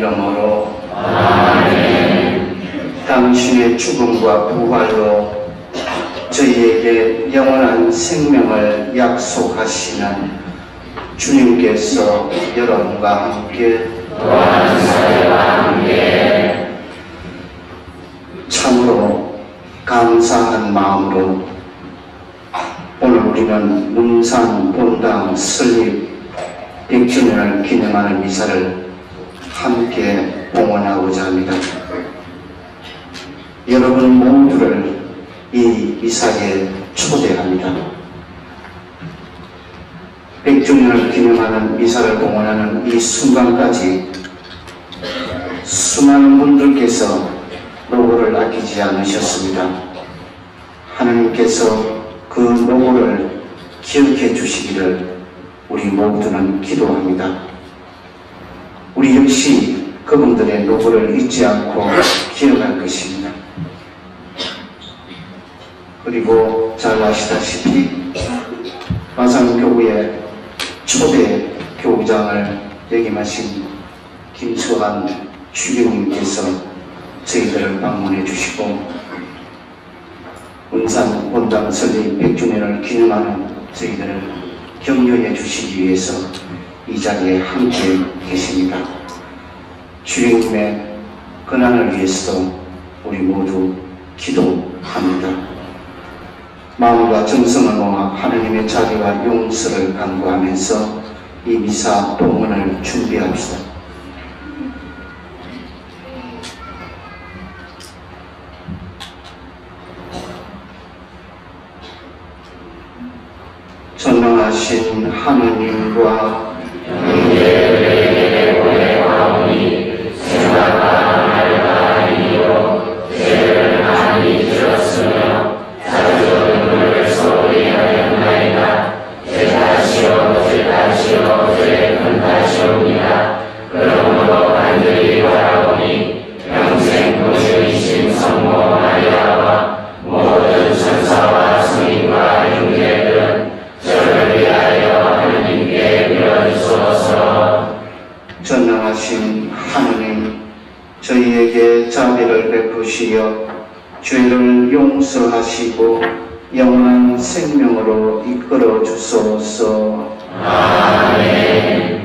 이름으로 아멘. 당신의 죽음과 부활로 저희에게 영원한 생명을 약속하시는 주님께서 여러분과 함께 또한 저희와 함께 참으로 감사한 마음으로 오늘 우리는 문산 본당 설립 100주년을 기념하는 미사를 함께 봉헌하고자 합니다. 여러분 모두를 이 미사에 초대합니다. 100주년을 기념하는 미사를 봉헌하는 이 순간까지 수많은 분들께서 노고를 아끼지 않으셨습니다. 하나님께서 그 노고를 기억해 주시기를 우리 모두는 기도합니다. 우리 역시 그분들의 노고를 잊지 않고 기억할 것입니다. 그리고 잘 아시다시피 마산교구의 초대 교구장을 역임하신 김수환 주교님께서 저희들을 방문해 주시고 문산 본당 설립 100주년을 기념하는 저희들을 격려해 주시기 위해서 이 자리에 함께 계십니다. 주님의 근황을 위해서도 우리 모두 기도합니다. 마음과 정성을 모아 하나님의 자비와 용서를 간구하면서 이 미사 봉헌을 준비합시다. 전능하신 하느님과 형제들에게 보내오니 생각과 말과 이로 죄를 많이 지었으며 자주 눈물을 소리하였나이다. 제 탓이요 제 탓이요 제 큰 탓이옵니다. 그러므로 간절히 바라보니 평생 부유이신 성모 마리아와 모든 천사와 성인과 형제들은 저를 위하여 하느님께 빌어주소서. 전능하신 하느님, 저희에게 자비를 베푸시어 죄를 용서하시고 영원한 생명으로 이끌어 주소서. 아멘.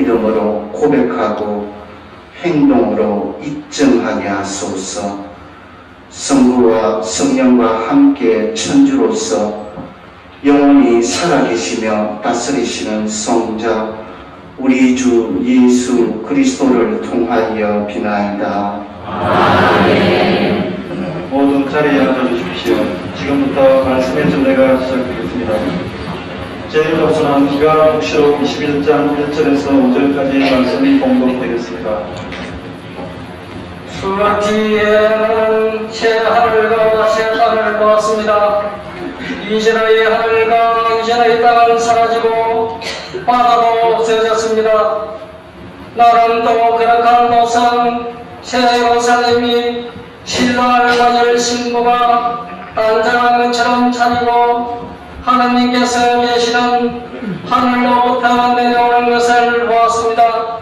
믿음으로 고백하고 행동으로 입증하게 하소서. 성부와 성령과 함께 천주로서 영원히 살아계시며 다스리시는 성자 우리 주 예수 그리스도를 통하여 비나이다. 아멘. 모든 자리에 앉아주십시오. 지금부터 말씀의 전례가 시작되겠습니다. 제1조서는 기가 묵시록 21장 1절에서 5절까지 말씀이 봉독되겠습니다. 수락지에는 새 하늘과 새 땅을 보았습니다. 이전의 하늘과 이전의 땅은 사라지고 바다도 없어졌습니다. 나는 또 거룩한 도성 새 예루살렘이 신랑을 맞을 신부가 단장한 것처럼 차리고 하나님께서 계시는 하늘로부터 내려오는 것을 보았습니다.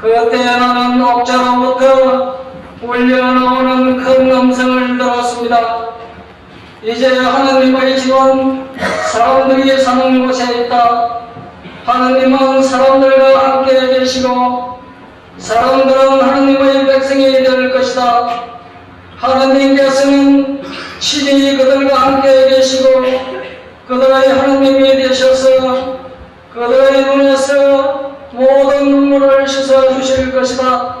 그때 나는 옥자로부터 울려나오는 큰 음성을 들었습니다. 이제 하나님의 집은 사람들이 사는 곳에 있다. 하나님은 사람들과 함께 계시고 사람들은 하나님의 백성이 될 것이다. 하나님께서는 친히 그들과 함께 계시고 그들의 하나님이 되셔서 그들의 눈에서 모든 눈물을 씻어주실 것이다.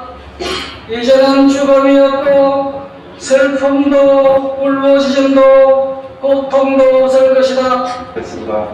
이제는 죽음이 없고 슬픔도 울부짖음도 고통도 없을 것이다. 됐습니다.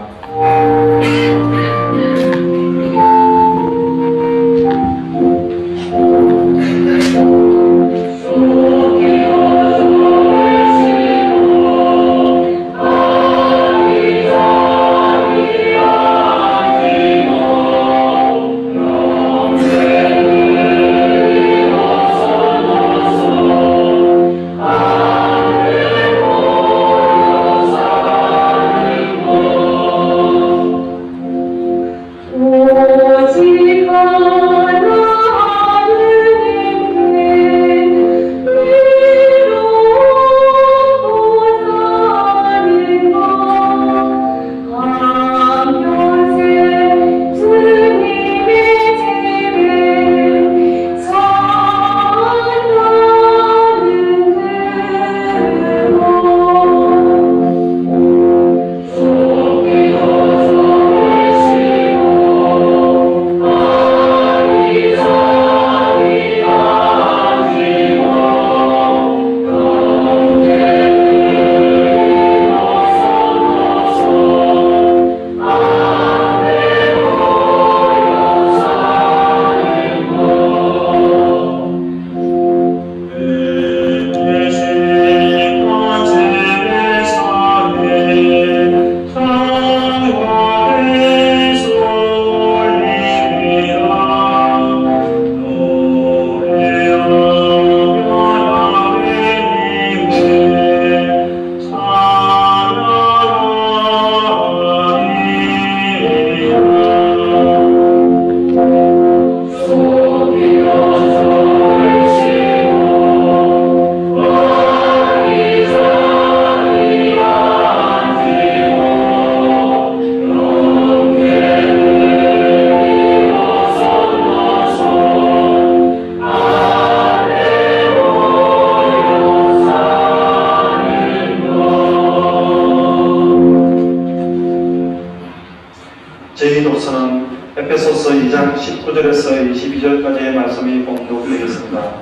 제2도서는 에베소서 2장 19절에서 22절까지의 말씀이 봉독되겠습니다.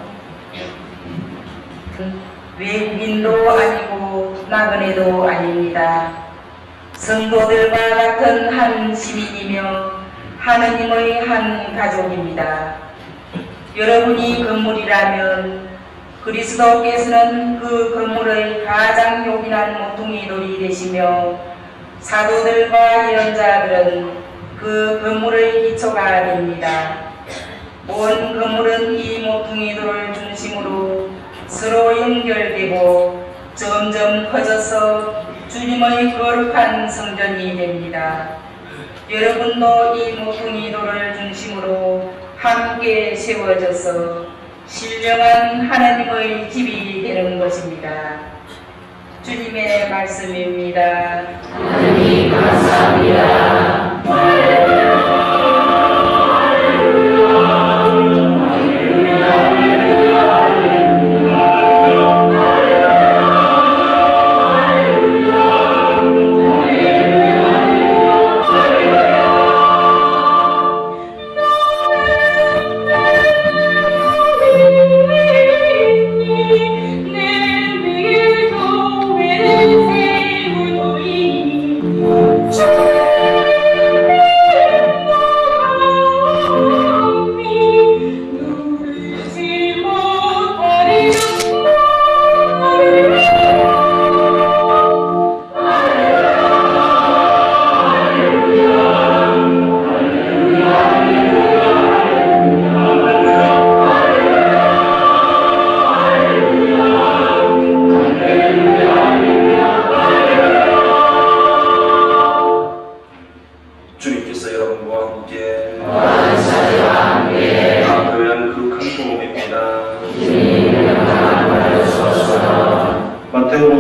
외국인도 아니고 나그네도 아닙니다. 성도들과 같은 한 시민이며 하느님의 한 가족입니다. 여러분이 건물이라면 그리스도께서는 그 건물의 가장 요긴한 모퉁이 돌이 되시며 사도들과 예언자들은 그 건물의 기초가 됩니다. 온 건물은 이 모퉁이 돌을 중심으로 서로 연결되고 점점 커져서 주님의 거룩한 성전이 됩니다. 여러분도 이 모퉁이 돌을 중심으로 함께 세워져서 신령한 하나님의 집이 되는 것입니다. 주님의 말씀입니다. 하나님 감사합니다.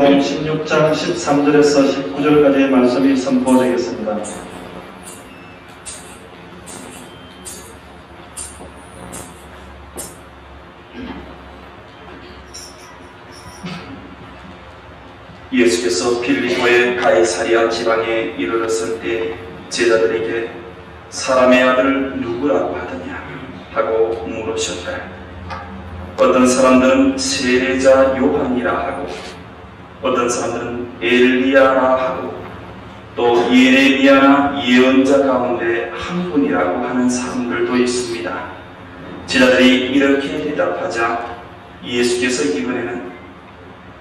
마태복음 16장 13절에서 19절까지의 말씀이 선포되겠습니다. 예수께서 빌립보의 가이사리아 지방에 이르렀을 때 제자들에게 사람의 아들을 누구라고 하더냐 하고 물으셨다. 어떤 사람들은 세례자 요한이라 하고 어떤 사람들은 엘리야라 하고 또 예레미야나 예언자 가운데 한 분이라고 하는 사람들도 있습니다. 제자들이 이렇게 대답하자 예수께서 이번에는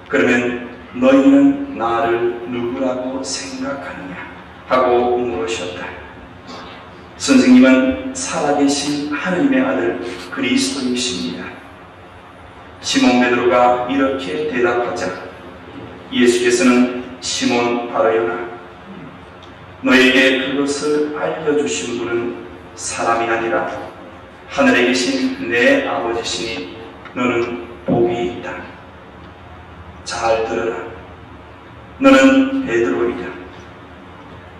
그러면 너희는 나를 누구라고 생각하느냐 하고 물으셨다. 선생님은 살아계신 하느님의 아들 그리스도이십니다. 시몬 베드로가 이렇게 대답하자 예수께서는 시몬 바르요나 너에게 그것을 알려주신 분은 사람이 아니라 하늘에 계신 내 아버지시니 너는 복이 있다. 잘 들어라. 너는 베드로이다.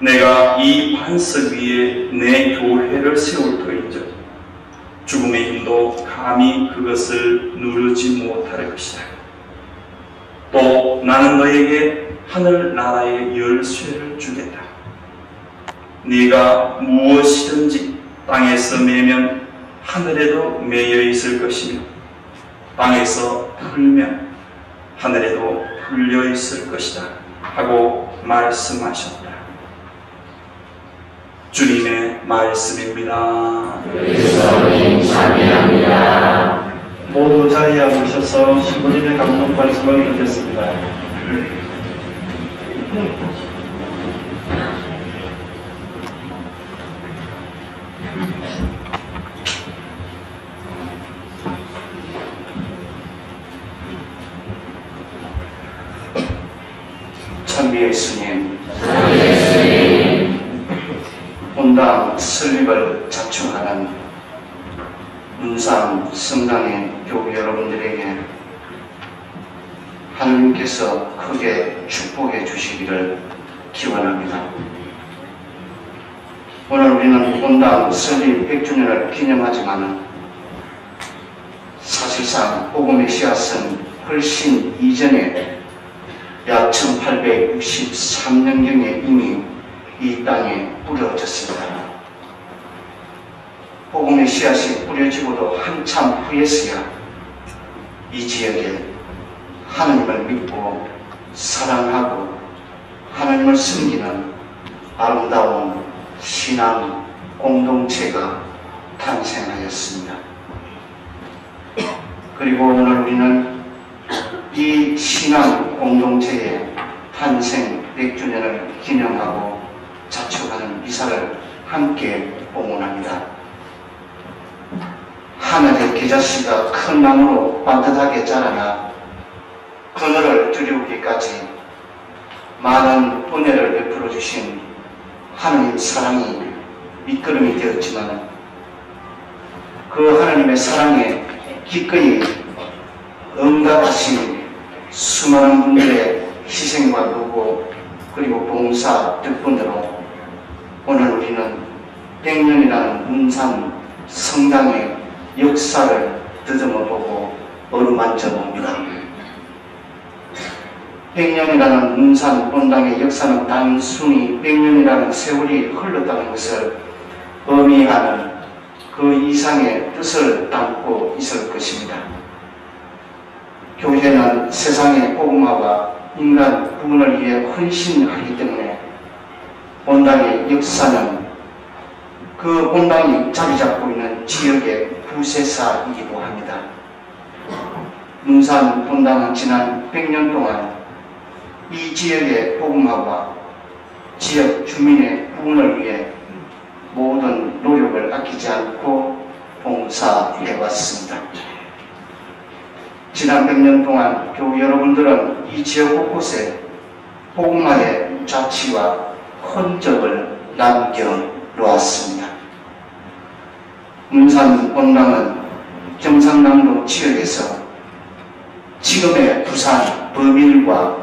내가 이 반석 위에 내 교회를 세울 터인즉 죽음의 힘도 감히 그것을 누르지 못할 것이다. 또 나는 너에게 하늘나라의 열쇠를 주겠다. 네가 무엇이든지 땅에서 매면 하늘에도 매여 있을 것이며 땅에서 풀면 하늘에도 풀려 있을 것이다 하고 말씀하셨다. 주님의 말씀입니다. 그리스도님 찬양합니다. 모두 자리에 앉으셔서 신부님의 감동 말씀을 듣겠습니다. 찬미 예수님, 본당 설립을 자축하는 문산 성당의 교우 여러분들에게 하나님께서 크게 축복해 주시기를 기원합니다. 오늘 우리는 본당 설립 100주년을 기념하지만 사실상 복음의 씨앗은 훨씬 이전에 약 1863년경에 이미 이 땅에 뿌려졌습니다. 복음의 씨앗이 뿌려지고도 한참 후에서야 이 지역에 하나님을 믿고 사랑하고 하나님을 섬기는 아름다운 신앙 공동체가 탄생하였습니다. 그리고 오늘 우리는 이 신앙 공동체의 탄생 100주년을 기념하고 자축하는 미사를 함께 봉헌합니다. 하늘의 계자씨가 큰 나무로 반듯하게 자라나 그늘을 들이우기까지 많은 은혜를 베풀어 주신 하나님 사랑이 밑거름이 되었지만 그 하나님의 사랑에 기꺼이 응답하신 수많은 분들의 희생과 노고 그리고 봉사 덕분으로 오늘 우리는 100년이라는 문산 성당의 역사를 더듬어 보고 어루만져 봅니다. 100년이라는 문산 본당의 역사는 단순히 100년이라는 세월이 흘렀다는 것을 의미하는 그 이상의 뜻을 담고 있을 것입니다. 교회는 세상의 복음화와 인간 구원을 위해 헌신하기 때문에 본당의 역사는 그 본당이 자리 잡고 있는 지역의 구세사이기도 합니다. 문산 본당은 지난 100년 동안 이 지역의 복음화와 지역 주민의 구원을 위해 모든 노력을 아끼지 않고 봉사해왔습니다. 지난 100년 동안 교우 여러분들은 이 지역 곳곳에 복음화의 자취와 흔적을 남겨놓았습니다. 문산 본당은 경상남도 지역에서 지금의 부산, 범일과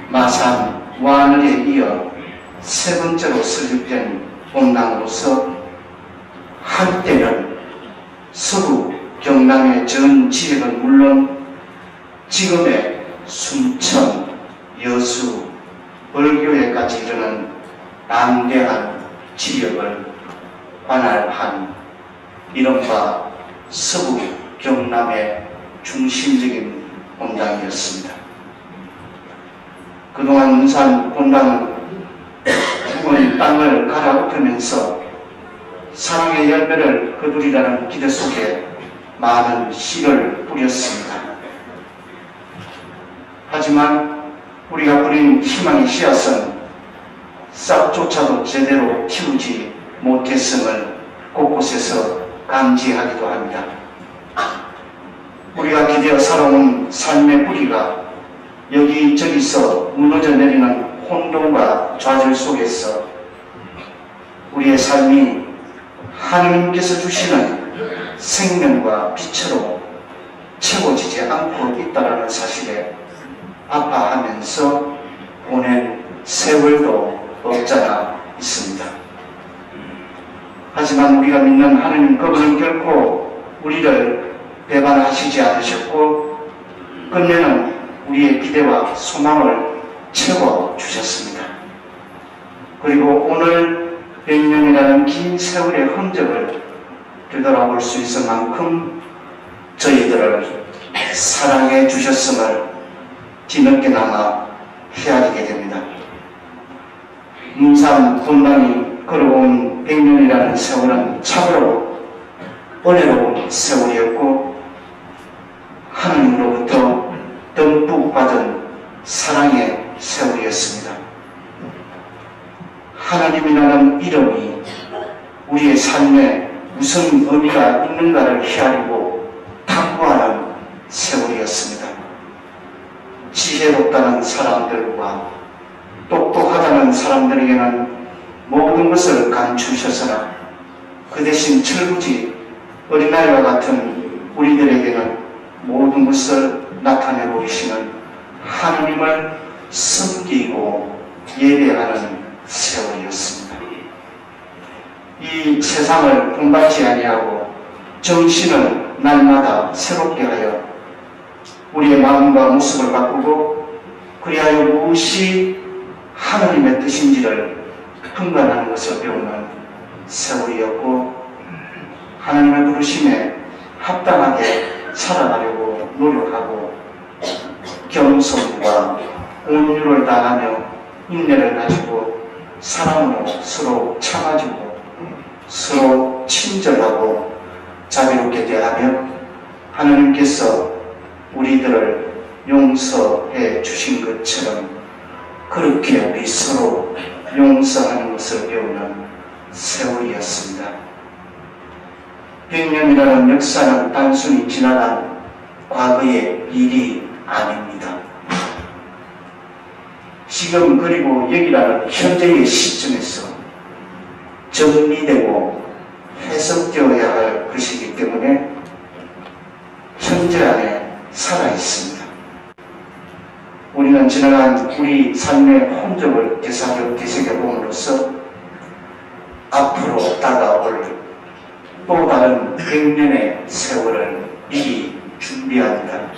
마산, 와늘에 이어 세 번째로 설립된 본당으로서 한때는 서구 경남의 전 지역은 물론 지금의 순천, 여수, 벌교에까지 이르는 방대한 지역을 관할한 이른바 서구 경남의 중심적인 본당이었습니다. 그동안 문산 본당은 죽은 땅을 갈아엎으면서 사랑의 열매를 거두리라는 기대 속에 많은 씨를 뿌렸습니다. 하지만 우리가 뿌린 희망의 씨앗은 싹조차도 제대로 키우지 못했음을 곳곳에서 감지하기도 합니다. 우리가 기대어 살아온 삶의 뿌리가 여기저기서 무너져 내리는 혼돈과 좌절 속에서 우리의 삶이 하느님께서 주시는 생명과 빛으로 채워지지 않고 있다는 사실에 아파하면서 보낸 세월도 없잖아 있습니다. 하지만 우리가 믿는 하느님 그분은 결코 우리를 배반하시지 않으셨고 끝내는 우리의 기대와 소망을 채워주셨습니다. 그리고 오늘 100년이라는 긴 세월의 흔적을 되돌아볼 수 있을 만큼 저희들을 사랑해 주셨음을 뒤늦게나마 헤아리게 됩니다. 문산 본당이 걸어온 100년이라는 세월은 참으로 은혜로운 세월이었고 하나님으로부터 듬뿍 받은 사랑의 세월이었습니다. 하나님이라는 이름이 우리의 삶에 무슨 의미가 있는가를 헤아리고 탐구하는 세월이었습니다. 지혜롭다는 사람들과 똑똑하다는 사람들에게는 모든 것을 감추셨으나 그 대신 철부지 어린아이와 같은 우리들에게는 모든 것을 나타내 보이시는 하나님을 섬기고 예배하는 세월이었습니다. 이 세상을 본받지 아니하고 정신을 날마다 새롭게 하여 우리의 마음과 모습을 바꾸고 그리하여 무엇이 하나님의 뜻인지를 분간하는 것을 배우는 세월이었고 하나님의 부르심에 합당하게 살아가려고 노력하고 겸손과 온유를 다하며 인내를 가지고 사랑으로 서로 참아주고 서로 친절하고 자비롭게 대하며 하나님께서 우리들을 용서해 주신 것처럼 그렇게 우리 서로 용서하는 것을 배우는 세월이었습니다. 100년이라는 역사는 단순히 지나간 과거의 일이 아닙니다. 지금 그리고 여기라는 현재의 시점에서 정리되고 해석되어야 할 것이기 때문에 현재 안에 살아있습니다. 우리는 지나간 우리 삶의 흔적을 되새겨봄으로써 앞으로 다가올 또 다른 100년의 세월을 미리 준비합니다.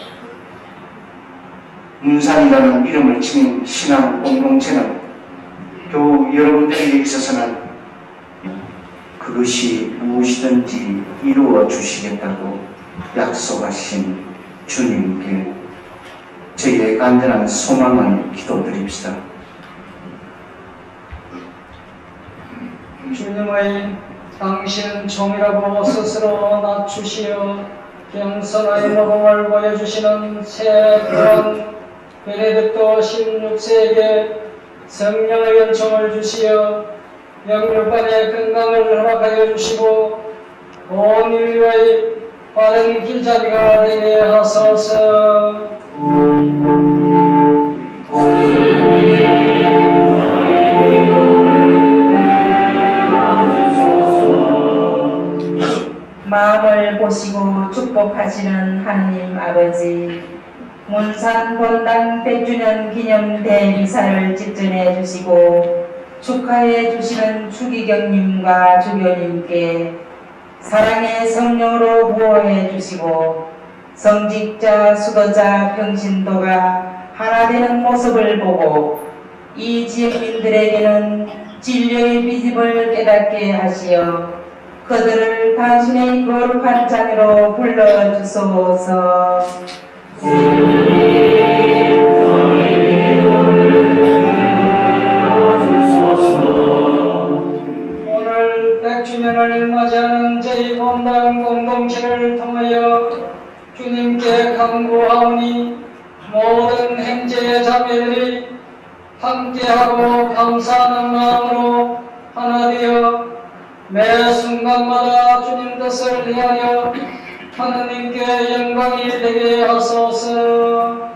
문산이라는 이름을 지닌 신앙 공동체는 교우 여러분들에게 있어서는 그것이 무엇이든지 이루어 주시겠다고 약속하신 주님께 저희의 간절한 소망을 기도드립시다. 주님의 당신 종이라고 스스로 낮추시어 겸손의 모범을 보여주시는 새 구원 베네딕토 16세에게 성령의 은총을 주시어 영육간의 건강을 허락하여 주시고 온 인류의 바른 길잡이가 되게 하소서. 마음을 보시고 축복하시는 하느님 아버지, 문산 본당 100주년 기념 대미사를 집전해 주시고 축하해 주시는 추기경님과 주교님께 사랑의 성령으로 보호해 주시고 성직자, 수도자, 평신도가 하나 되는 모습을 보고 이 지역민들에게는 진료의 비집을 깨닫게 하시어 그들을 당신의 거룩한 자녀로 불러주소서. 오늘 100주년을 맞이하는 저희 본당 공동체를 통하여 주님께 간구하오니 모든 형제 자매들이 함께하고 감사하는 마음으로 하나 되어 매 순간마다 주님 뜻을 위하여 하느님께 영광이 되게 하소서.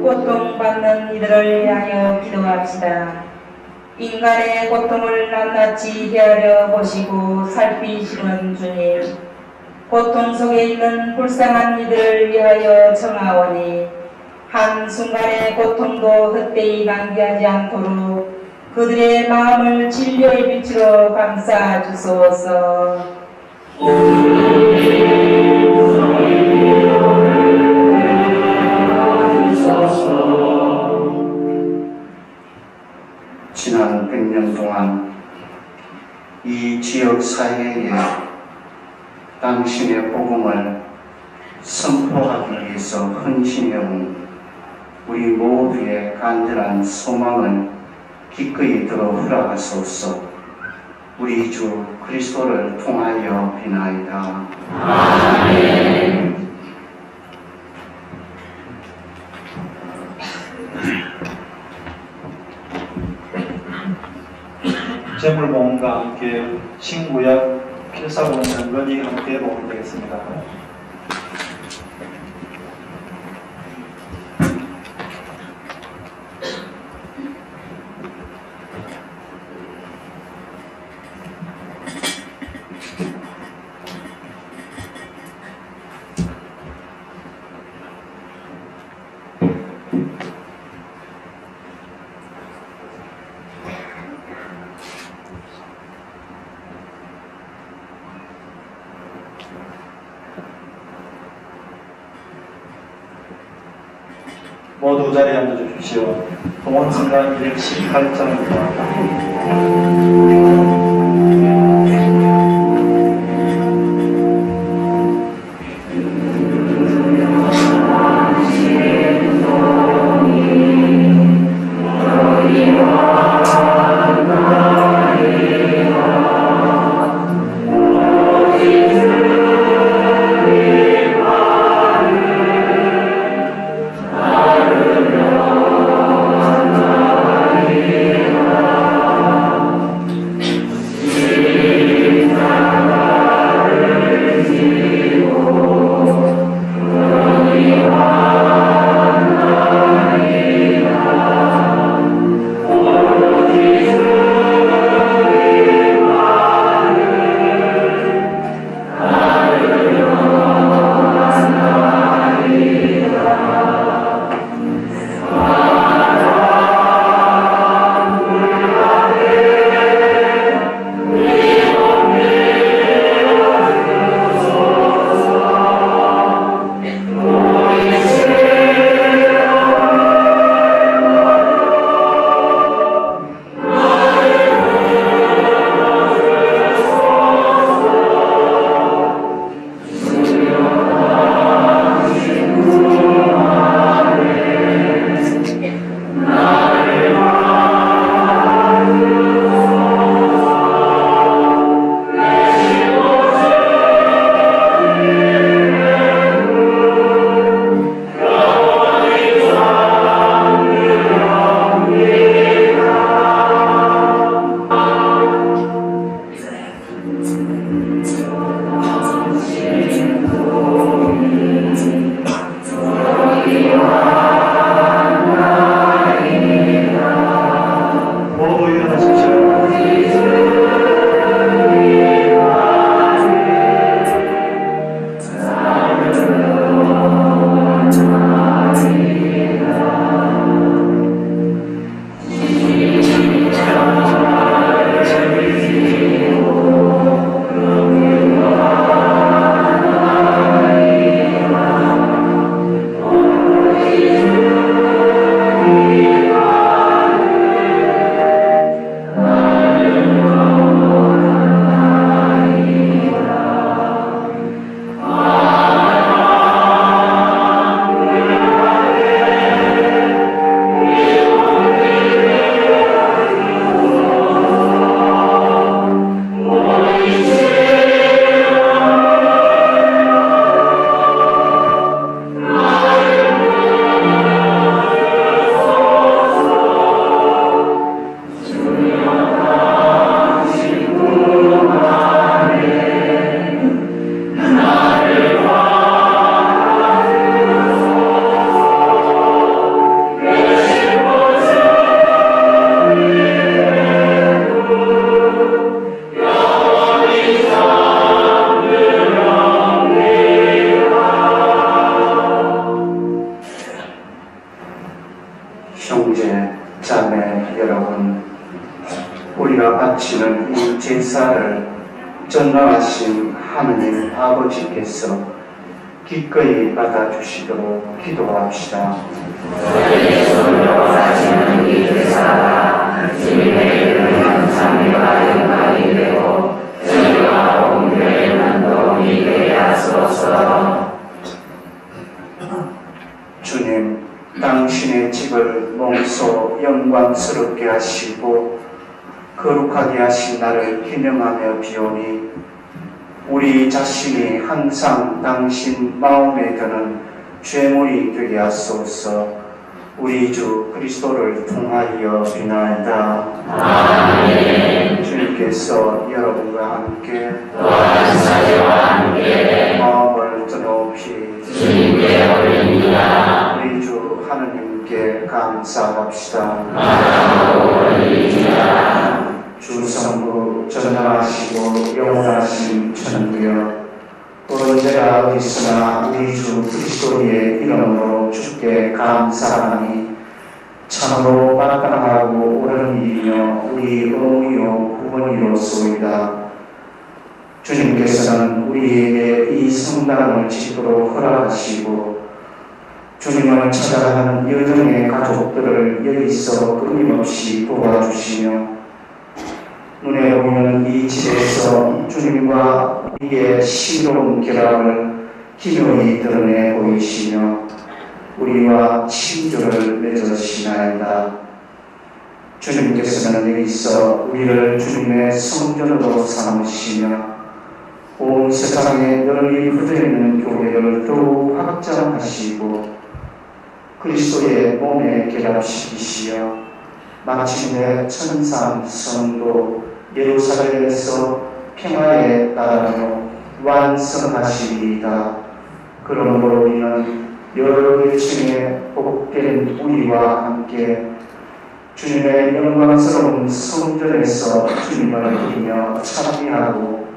고통받는 이들을 위하여 기도합시다. 인간의 고통을 낱낱이 헤아려 보시고 살피시는 주님, 고통 속에 있는 불쌍한 이들을 위하여 청하오니 한순간의 고통도 헛되이 낭비하지 않도록 그들의 마음을 진료의 빛으로 감싸 주소서. 지난 100년 동안 이 지역 사회에 당신의 복음을 선포하기 위해서 헌신해온 우리 모두의 간절한 소망을 기꺼이 들어 허락하소서. 우리 주 그리스도를 통하여 비나이다. 아멘. 재물봉헌과 함께 신구약 필사본 장건이 함께 봉헌되겠습니다. 모두 자리에 앉아주십시오. 동원승간 218장입니다. 형제, 자매 여러분, 우리가 바치는 이 제사를 전능하신 하느님 아버지께서 기꺼이 받아주시도록 기도합시다. 저희의 손으로 사시는 이 제사가 주님의 이름은 참여와 영광이 되고 저희와 온 교회는 도움이 되게 하소서. 주님, 당신의 집을 몸소 영광스럽게 하시고 거룩하게 하신 나를 기념하며 비오니 우리 자신이 항상 당신 마음에 드는 죄물이 되게 하소서. 우리 주 그리스도를 통하여 비나이다. 아멘. 주님께서 여러분과 함께 또한 사제와 함께 마음을 드높이 주님께 올립니다. 우리 주 하느님께 감사합시다. 감사하고 올립니다. 주 성부 전능하시고 영원하신 천주여, 언제나 어디서나 우리 주 그리스도의 이름으로 주께 감사하니 참으로 마땅하고 옳은 일이며 우리 의무요 구원이로소이다. 주님께서는 우리에게 이 성당을 짓도록 허락하시고 주님을 찾아가는 여정의 가족들을 여기서 끊임없이 도와주시며 눈에 보이는 이 집에서 주님과 우리의 신비로운 결합을 기묘히 드러내 보이시며 우리와 친교를 맺으시나이다. 주님께서는 여기서 우리를 주님의 성전으로 삼으시며 온 세상에 널리 퍼져있는 교회를 더욱 확장하시고 그리스도의 몸에 결합시키시어 마침내 천상 성도 예루살렘에서 평화의 나라로 완성하시리이다. 그러므로 우리는 여러 계층의 복된 우리와 함께 주님의 영광스러운 성전에서 주님을 부르며 찬미하고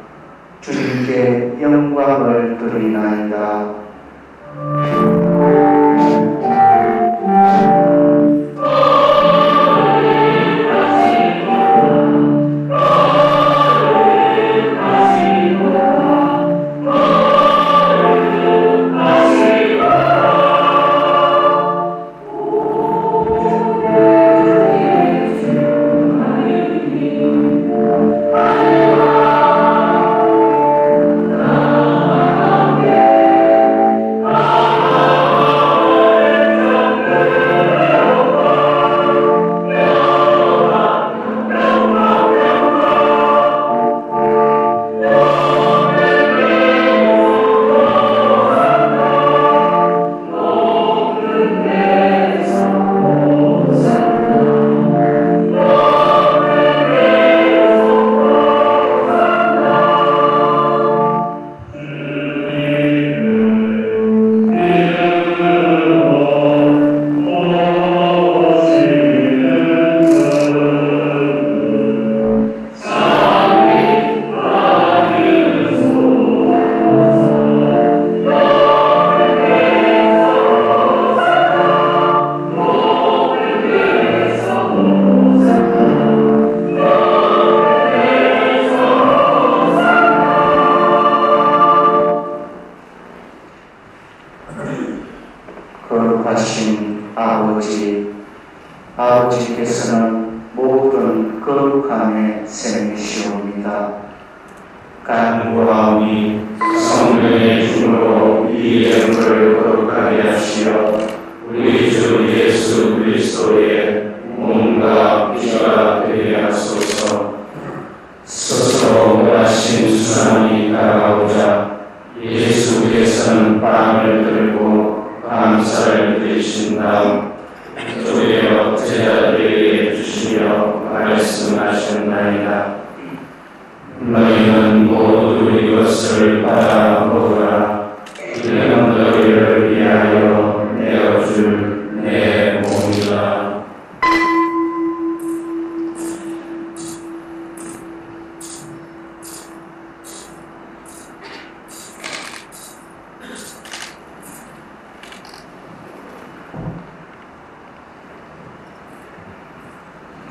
주님께 영광을 드리나이다. 거룩하신 아버지께서는 모든 거룩함의 샘이시옵니다. 간구하오니 성령의 주로 이 영을 거룩하게 하시어 우리 주 예수 그리스도의 몸과 피가 되게 하소서. 스스로 원하신 수상이 다가오자 예수께서는 빵을 들고 감사를 드리신 다음 주여 제자들에게 주시며 말씀하셨나이다. 너희는 모두 이것을 받아 먹으라. 이는 너희를 위하여 내어줄 내 몸이다.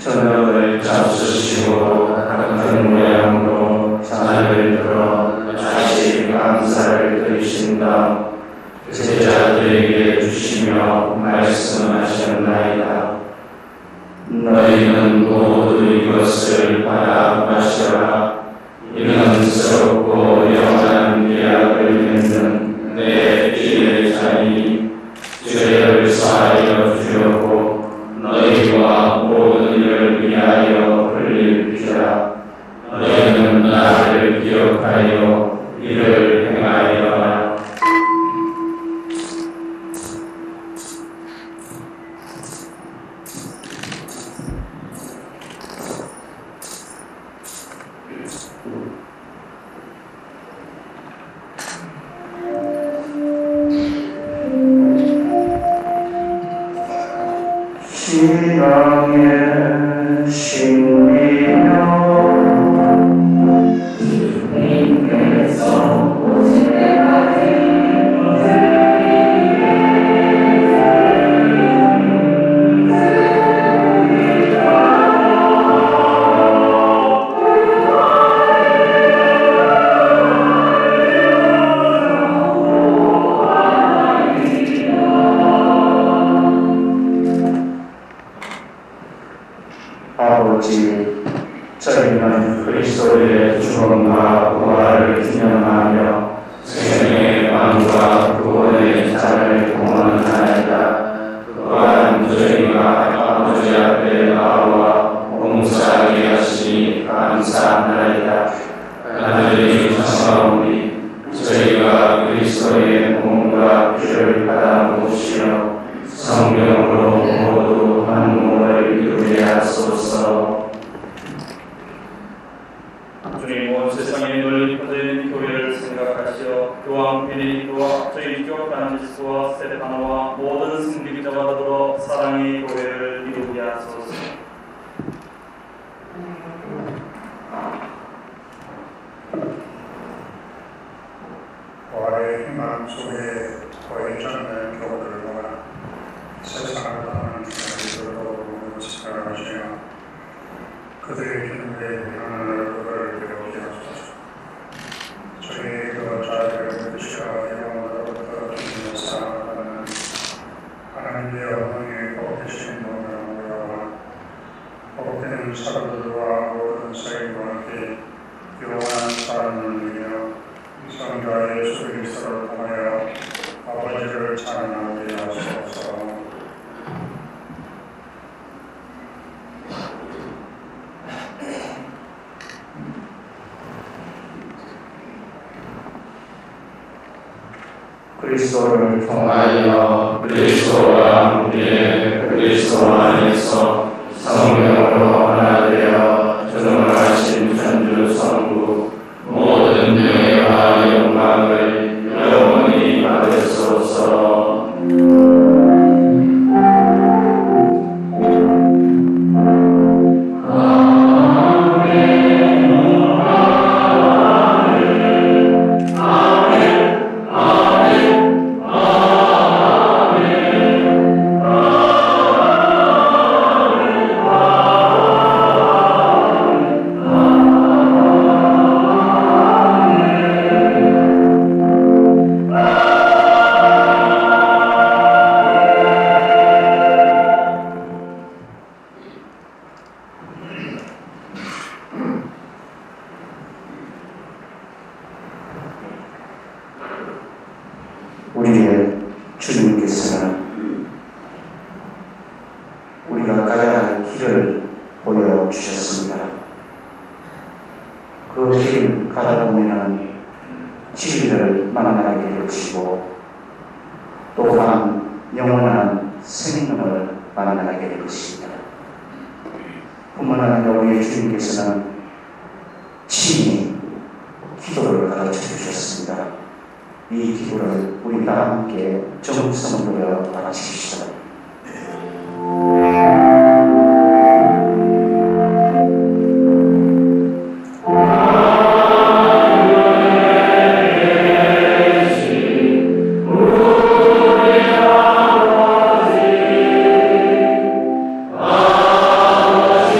저녁을 잡수시고 같은 모양으로 잔을 들어 다시 감사를 드리신 다음 제자들에게 주시며 말씀하셨나이다. 너희는 모두 이것을 받아 마시라. 이는 새롭고 영원한 계약을 맺는 내 피의 잔이 죄를 사하여 주려고 너희와 모든 이를 위하여 흘릴 피라. 너희는 나를 기억하여 이를 행하여라. 신앙의 신비여 아버지, 저희는 그리스도의 죽음과 부활을 기념하며 생명의 빵과 구원의 잔을 공헌하나이다. 또한 저희가 아버지 앞에 나와 봉사하게 하시니 감사하나이다. 하늘의 자사오니 저희가 그리스도의 몸과 피를 받아 모시어 성령으로 모두 한 몸을 이루게 하소서. 주님, 온 세상에 널리 퍼져있는 교회를 생각하시어 교황 베네딕토와 저희 교 프란치스코와 스테파노와 모든 승직자와 더불어 사랑의 교회를 이루게 하소서. 부활의 희망 속에 거의 전는 교회를 모아 세상을 떠나는 자들도 모두 지켜가시며 그들의 힘을 하나님을 그를 배우게 하소서. 저희 교자들을 미치어 영원으로부터 주님의 사랑을 받는 하나님의 어머니 복되신 몸을 모여와 복되는 사도들과 모든 서인과 함께 영원한 사랑을 누리며 성자 예수 그리스도를 통하여 아버지를 찬양하게 하소서. 그리스도를 통하여 그리스도와 함께 그리스도 안에서 성령으로 하나 되어 전능하신 천주 성부 모든 명예와 영광을 영원히 받으소서. 우리의 주님께서는 우리가 가야 할 길을 보여주셨습니다. 그 길 가다 보면 진리를 만나게 될 것이고 또한 영원한 생명을 만나게 될 것입니다. 뿐만 아니라 우리의 주님께서는 친히 기도를 가르쳐 주셨습니다. 이 기도를 우리 다 함께 정성으로 바라십시다. 아버지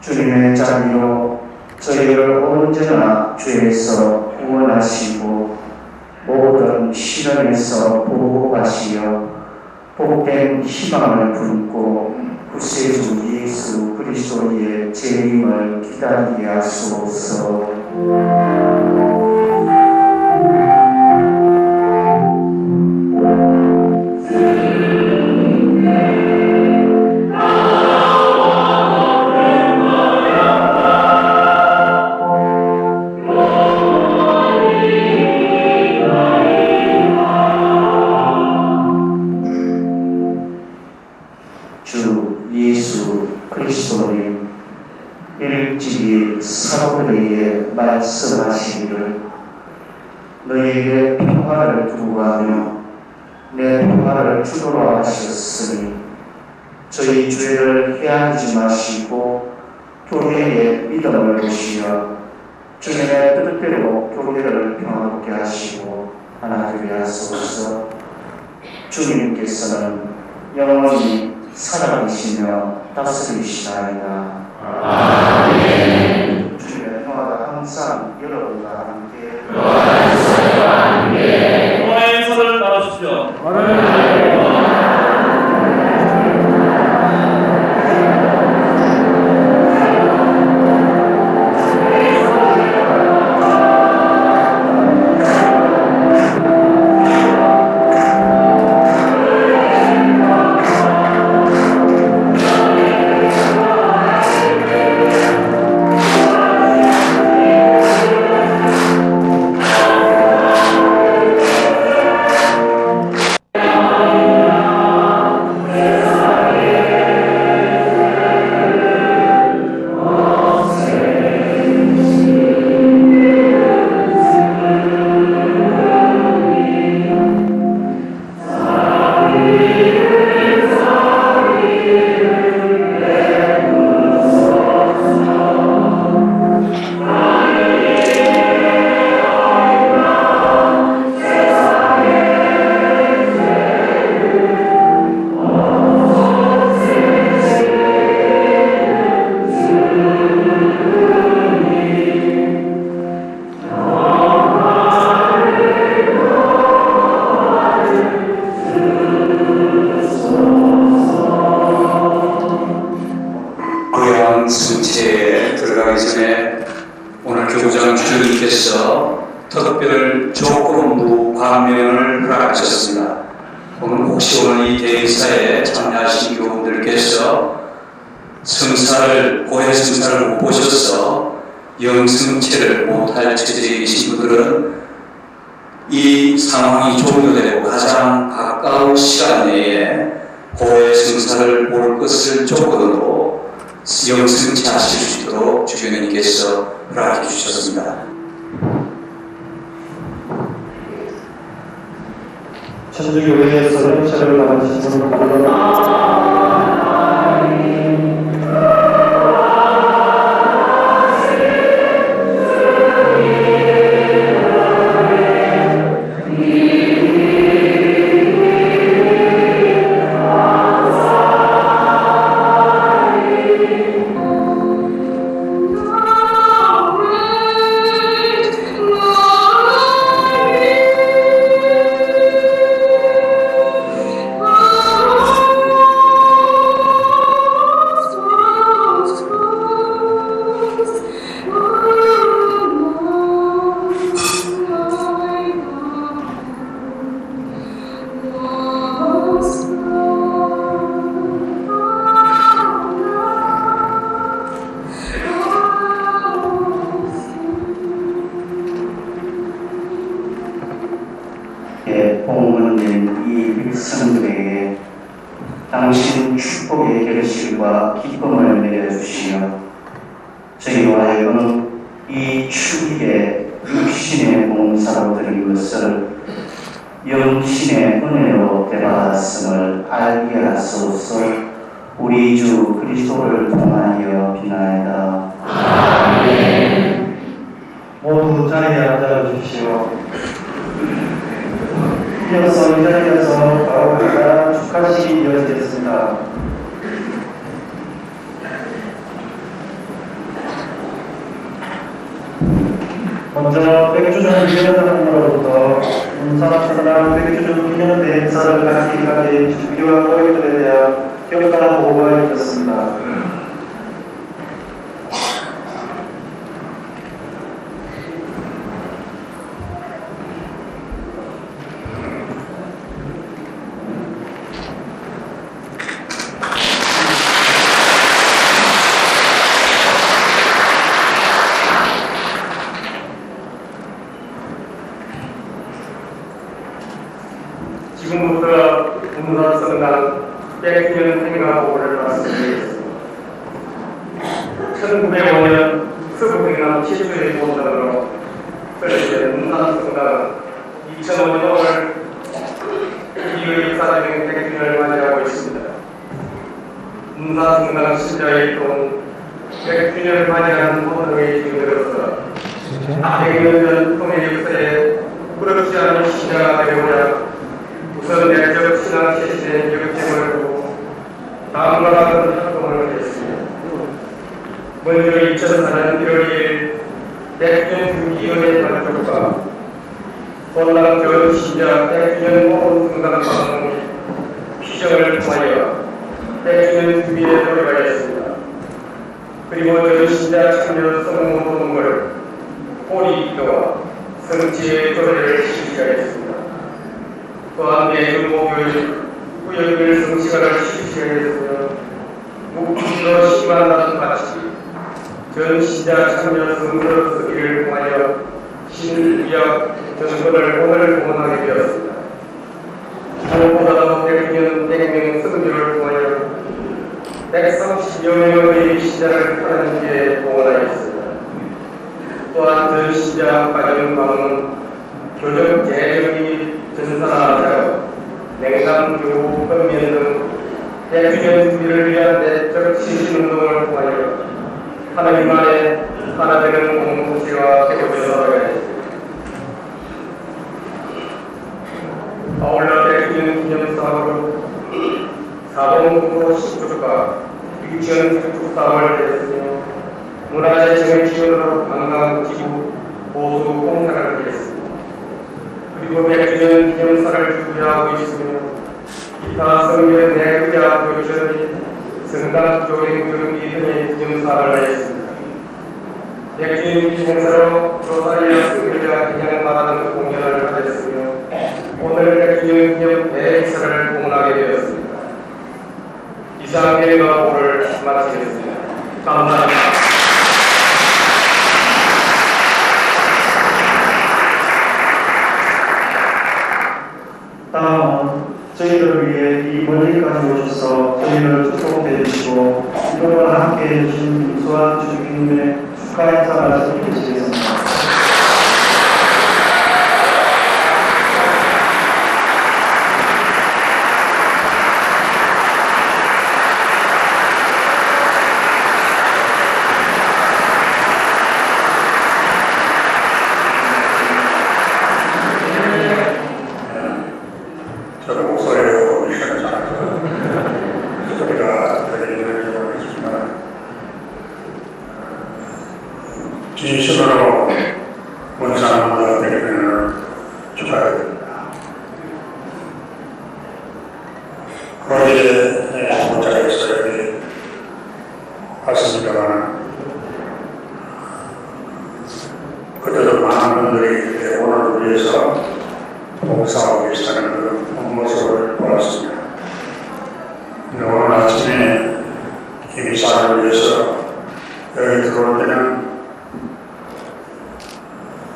주님의 자비로 저희를 언제나 죄에서 구원하시고 모든 시련에서 보호하시어 복된 희망을 품고 구세주 예수 그리스도의 재림을 기다리게 하소서. 주 예수 그리스도님, 일찍이 사도들에게 말씀하시기를 너희에게 평화를 두고 가며 내 평화를 주도록 하셨으니 저희 죄를 해하지 마시고 교회의 믿음을 보시어 주님의 뜻대로 교회를 평화롭게 하시고 하나 되게 하소서. 주님께서는 영원히 살아계시며 다스리시나이다. 아멘. 주님의 평화가 항상 여러분과 함께 평화의 인사를 나눠주십시오. 성체에 들어가기 전에 오늘 교장 주님께서 특별 조건부 감면을 허락하셨습니다. 오늘 혹시 오늘 이 대행사에 참여하신 교우들께서 고해 성사를 못 보셔서 영성체를 못할 처지에 계신 분들은 이 상황이 종료되고 가장 가까운 시간 내에 고해 성사를 볼 것을 조건으로 영성체 하실 수 있도록 주교님께서 허락해 주셨습니다. 천주교회에서 행차를 받으신 분들은 복문된 이 백성들에게 당신 축복의 결실과 기쁨을 내려주시며 저희와 하여금 이 추기에 육신의 봉사로 드린 것을 영신의 은혜로 되받았음을 알게 하소서. 우리 주 그리스도를 통하여 비나이다. 아멘. 모두 자리에 앉아 주십시오. 이어서 이 자리에서 바로 축하식이 이어지겠습니다. 먼저 백주년 기념사항으로부터 문사학생랑 백주년 기념 대행사를 갖기까지 준비와 계획들에 대한 평가 보고가 있었습니다. 지금부터 문화성당 100주년 행사 보고를 말씀드리겠습니다. 1905년 서부경남 7주의 본당으로 설립된 문화성당은 2005년 5월 이의 역사적인 100주년을 맞이하고 있습니다. 문화성당 신자의 동 100주년을 맞이하는 본당의 주인으로서 100년 전 통일 역사에 부럽지 않은 신자가 되고자 우선 내적 신앙 실천의 역점을 두고 다음과 같은 활동을 했습니다. 먼저 2004년 1월 2일 백주년 주기원의 발족과 본당 전 신자 백주년 모범 성당 방문 및 피정을 통하여 백주년 주기에 돌입하였습니다. 그리고 전 신자 참여 성모 동물 호리기도와 성지의 조례를 실시하였습니다. 또한 매주 목요일 구역별 성시간을 실시하였으며 묵주로 심한다는 같이 전 신자 참여 성서 쓰기를 통하여 신의학 전권을 오늘 공헌하게 되었습니다. 무엇보다도 100년 100명 성교를 통하여 130여 명의 신자를 하는 데 공헌하였습니다. 또한 전 신자 가정 방문 교정 재정이 전산화, 냉담, 교육, 건면 등 100주년 준비를 위한 내적 신신운동을 통하여 하나님 안에 하나 되는 공동체가 되고자 하였습니다. 아울러 100주년 기념사업으로 사범국도 신축과 유치원 축축 사업을 했으며 문화재청의 지원으로 관광지구 보수 공사를 했습니다. 그리고 100주년 기념사를 준비하고 있으며 기타 성경 내의자 교전 및 성당 조경 경기 등의 기념사를 했습니다. 100주년 기념사로 로사리아 성교자 기념받은 공연을 하였으며 오늘 100주년 기념 대행사를 공헌하게 되었습니다. 이상 대회가 오늘 마치겠습니다. 감사합니다. 다음은 저희들을 위해 이 멀리까지 오셔서 저희를 축복해 주시고 이동을 함께 해주신 임수환 주님의 축하 인사 말씀 해주시겠습니다. 저도 목소리가 오기가 작아서 소리가 들리는 경우가 있지만 진심으로 문상문화 대표를 축하드립니다. 어제 문자에서 여기 왔습니다만 그때도 많은 분들이 오늘을 위해서 봉사하고 계시다는 그 모습을 보았습니다. 근데 오늘 아침에 이 미사를 위해서 여기 들어올 때는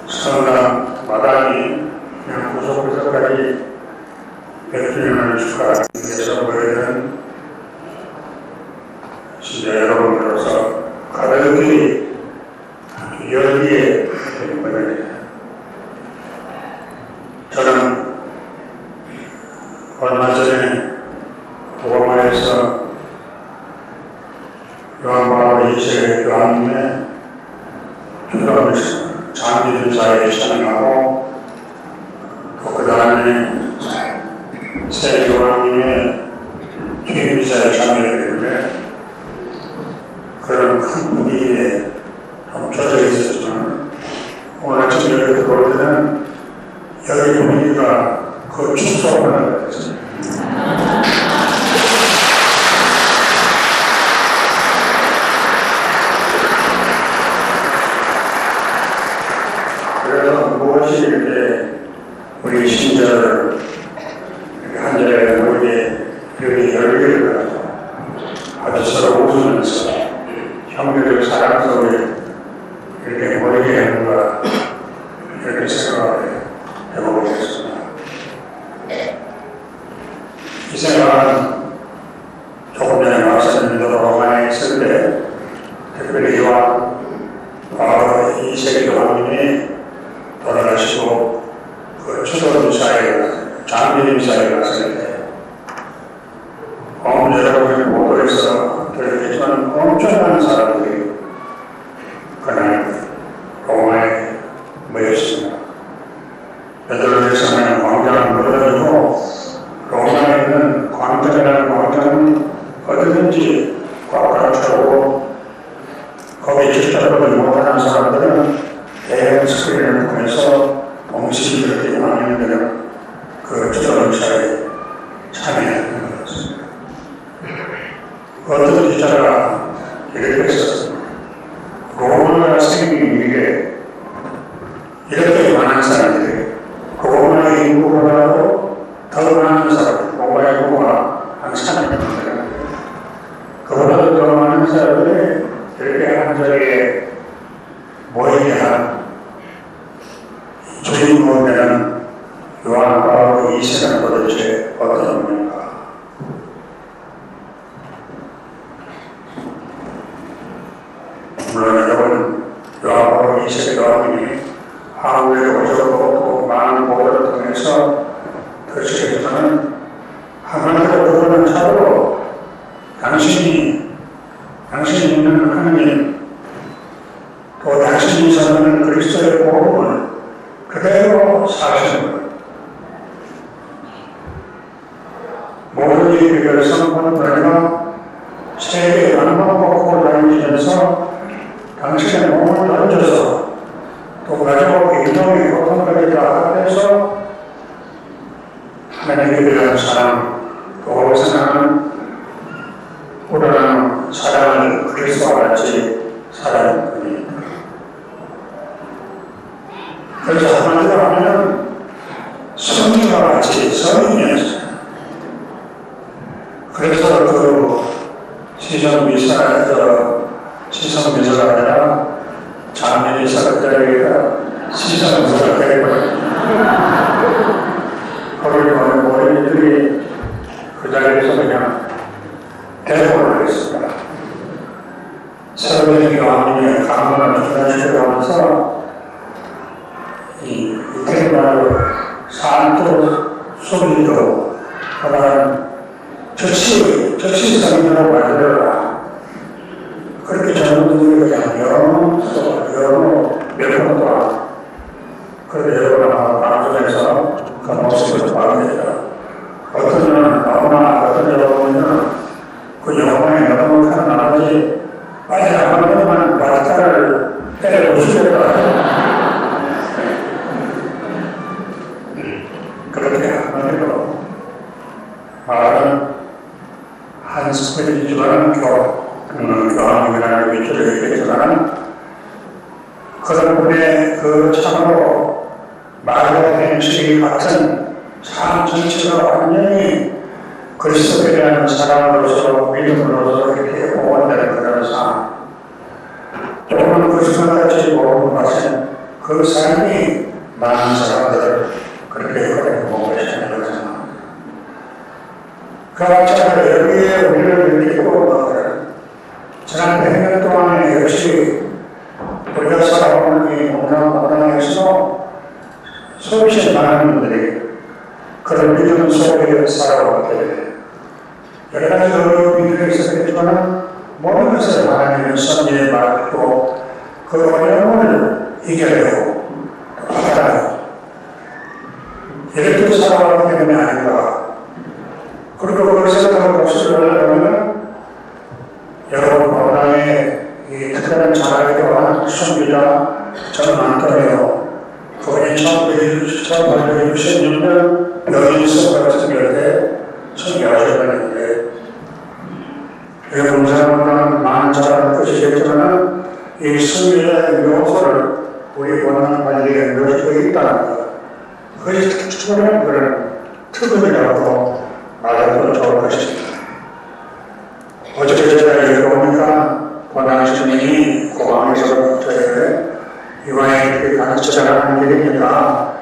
성당 마당이 그냥 구석구석까지 100주년을 축하하기 위해서 모여있는 신자 여러분으로서 가득히 열기에 모여있습니다. 저는 얼마 전에 로마에서 요한바울 2세 교황님의 장기준사에 참여하고 또 그 다음에 새 교황님의 주임사에 참여했는데 그런 큰 분위기에 좀 젖어 있었지만 형제적 사랑 속에 이렇게 모이게 하는가 이렇게 생각을 해보겠습니다. 이 생각은 조금 전에 말씀드린 로마에 있을 때 특별히 요한 바로 2세기 요한님이 돌아가시고 그 추도미사에 장미미사에 갔을 때 여러분이 모도에서 들었겠지만 엄청난 사람들이 그날 로마에 모였습니다. 베드로에서는 광장을 물어주고 로마에 있는 광장이라는 광장은 어디든지 꽉꽉 차고 거기 직접보지 못하는 사람들은 대형 스크린을 통해서 동시에 이렇게 방영되는 그 추도미사에 참여했던 것입니다. 어떤 기자가 이렇게 했었습니다. 로마 생기기에 이렇게 많은 사람들이 로마의 인구보다도 더 많은 사람, 로마 인구가 한 300명입니다. 그보다도 더 많은 사람들이 이렇게 한 자리에 모이게 한 주인공 되는 요한 바오로 2세는 도대체 어떤 분인가? 물론 여러분 요한 바오로 2세 요한님이 한국에 오셔도 또 많은 보도를 통해서 들으시겠지만 한마디로 그거는 차로 당신이 있는 하나님 또 당신이 전하는 그리스도의 복음을 그대로 사시는 거예요. 모든 일을 성분들과 세계 만방복고 다니면서 당신의 몸을 던져서 또 가지고 인종의 고통까지 다 합해서 하나님에 대한 사랑 또 생각하는 우러나는 사랑을 그리스도와 같이 사랑하는 분입니다. 그래서 한마디로 하면 성령과 같이 성인이었어요. 그래서 그 시성미사가 아니라 장미미사가 되니까 시성미사가 되고요. 거기 보는 모인들이 그 자리에서 그냥 대보를 했습니다. 새로운 교황님의 강론을 전해주면서 이 이태리말로 산토 소리도 그러한 적시성이라고 만들어라. 그렇게 전문들이 그냥 영어 몇 번 동안 그렇게 여러 번 방송에서 그 모습을 보여드려요. 어떤 분은 너무나 어떤 여러분은 그 영화에 너무 큰 나머지 빨리 한 번만 바스타를 때려보시겠다. 그렇게 한마디로 말은 한 스펠이지만 교황님이라는 위치를 얘기했지만 그런 분의 그 참으로 말과 행실이 같은 삶 전체가 완전히 그리스도에 대한 사랑으로서 믿음으로서 이렇게 복원되는 그런 삶. 조금은 그리스도같이 복음을 받은 그 삶이 많은 사람들을 그렇게 보고 계시는 것을 생각합니다. 그 아침에 여기에 우리를 느끼고 지난 100년 동안에 역시 우리가 살아오는 이 문화에서 수없이 많은 분들이 그런 믿음 속에 살아왔게 돼요. 여러 가지 어려운 일이 있었겠지만 모든 것을 하나님의 섭리에 맡기고 그 어려움을 이겨내고 받아내고 이렇게 살아왔기 때문에 아닌가. 그리고 그걸 생각하고 복수를 하려면 여러분 본당에 이 특별한 자랑이 또한 선비자 전 안토니오 그분이 1966년 여인서 같은 때 선교하셨다는데 이 문사는 많은 자랑을 것이겠지만 이 선비자의 묘소를 우리 본당 관리에 묘시고 있다는 것 그것이 특별한 그런 특권이라고 말해도 좋을 것입니다. 어제 제가 읽어보니까 본당 주님이 지나가는 길이니까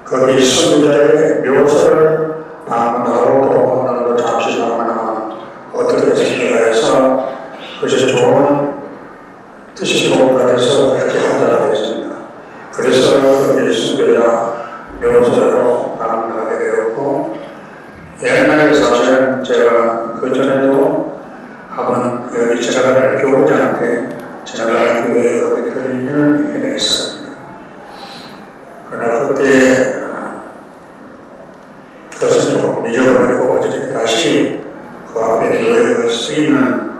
거기 선교자의 묘소를 방문하고 도망하고 잠시 방문하면 어떻게 생길까 해서 그것이 좋은 뜻이 좋은 것 같아서 그렇게 한다고 했습니다. 그래서 거기 선교자 묘소로 방문하게 되었고, 옛날에 사실은 제가 그전에도 한번 여기 지나가는 교우장한테 지나가는 교회에 거기 들리는 일이 있었습니다. 그러나 그때 그것은 좀 잊어버리고 어제 다시 그 앞에 교회에 쓰이는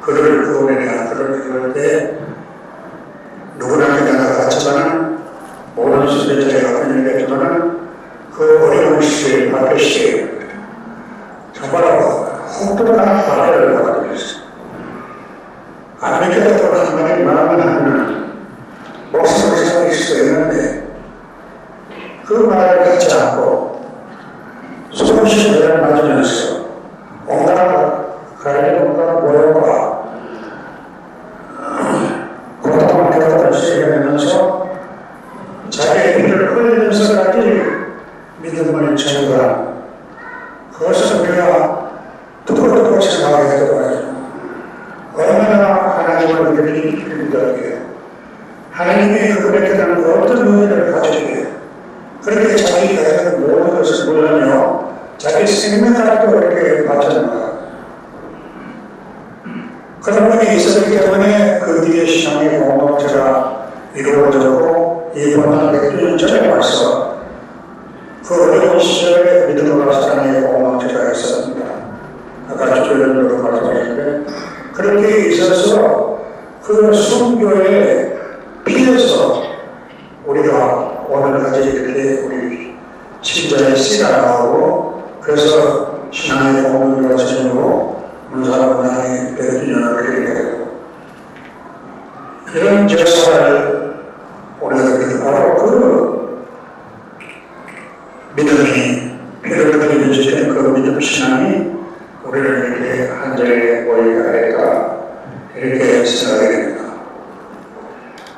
글을, 그분에 대한 글을 읽을 때 누구나 그냥 같지만은 모든 선배들이 갖는 얘기겠지만은 그 어려운 시기에 학교 시기에 정말 혹독한 과제를 받게 됐어요. 아메리카도 한마디 말하면 하면 목숨을 살릴 수 있는데 그 말을 듣지 않고 수없이 대를 맞으면서 온갖 가리는 온갖 모욕과 고통을 겪어서 이겨내면서 자기의 피를 흘리면서까지 믿음을 전가 그것을 우리가 두고두고 생각하게 되더라고요. 얼마나 하나님을 믿기 힘들게 하나님이 그분에게 대한 어떤 의미를 가지게 그렇게 자기가 하는 모든 것을 물론요 자기 생명까지도 그렇게 바쳤는가. 그런 분이 있었기 때문에 그 뒤에 신앙의 공동체가 이루어졌고 이 본당 100년 전에 와서 그 어려운 시절에 믿음으로 사랑의 공동체가 있었습니다. 아까 주변으로 말씀하셨는데 그렇게 있어서 그 순교에 피해서 우리가 오늘까지 이렇게 우리 신자의 씨가 나오고 그래서 신앙의 공동체가 지내고 문사문화의 100주년을 그리게 되고 이런 역사를 우리가 바로 그 믿음이 피를 흘리는 그 믿음 신앙이 우리를 이렇게 한 자리에 모이게 하니까 이렇게 생각이 됩니다.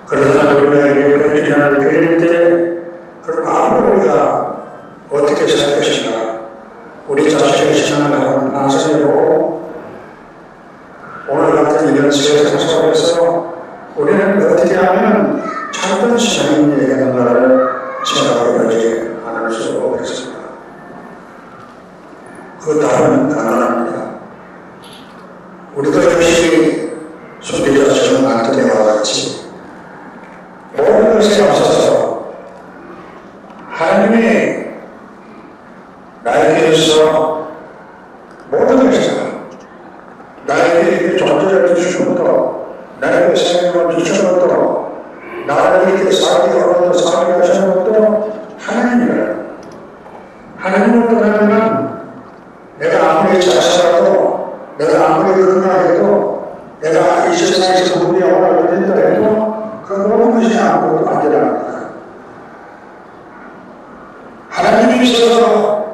그러나 우리가 이렇게 주년을 드릴 때 그럼 앞으로 우리가 어떻게 살 것인가 우리 자신의 신앙을 한번 반성해보고 오늘 같은 이런 세상 속에서 우리는 어떻게 하면 참된 신앙이 되겠는가를 생각해보지 않을 수 없겠습니다. 그 답은 간단합니다. 우리도 역시 순교자처럼 안토니아와 같이 모든 것에 앞서서 하나님이 나에게 있어 모든 것을 나에게 존재를 주신 것도 나에게 생명을 주신 것도 나를 이렇게 살게 하고 살게 하시는 것도 하나님이라. 하나님을 떠나면 내가 아무리 잘살아도 내가 아무리 건강해도 내가 이 세상에서 문이 오라고 된다 해도 그 모든 것이 아무것도 안 되랍니다. 하나님이 있어서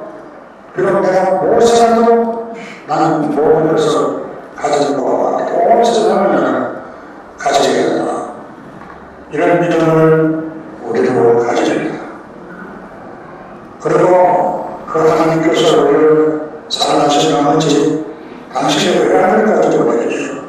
비록 내가 못 살아도 나는 모든 것을 가지는 것과 온 세상을 가지게 된다. 이런 믿음을 우리도 가져야 합니다. 그리고 그 하나님께서 우리를 사랑하시는 나머지 당신의 외아들을 가지고 보내주시고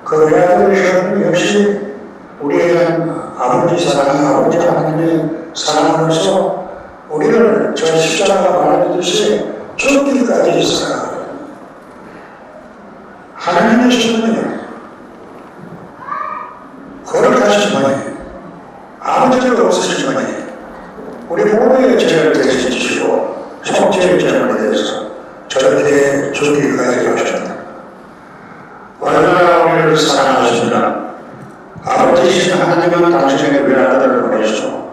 그 외아들이 역시 우리에 대한 아버지 사랑, 아버지 하나님의 사랑으로서 우리를 저 십자가가 말해주듯이 죽기까지 사랑합니다. 하나님의 신분이요. 거룩하신 분이 아버지가 없으신 분이 우리 모두의 죄를 대신해주시고 속죄의 죄를 대해서 저렇게 죽기까지 하셨다. 얼마나 우리를 사랑하시면 아버지이신 하나님은 당신의 외아들을 보내시고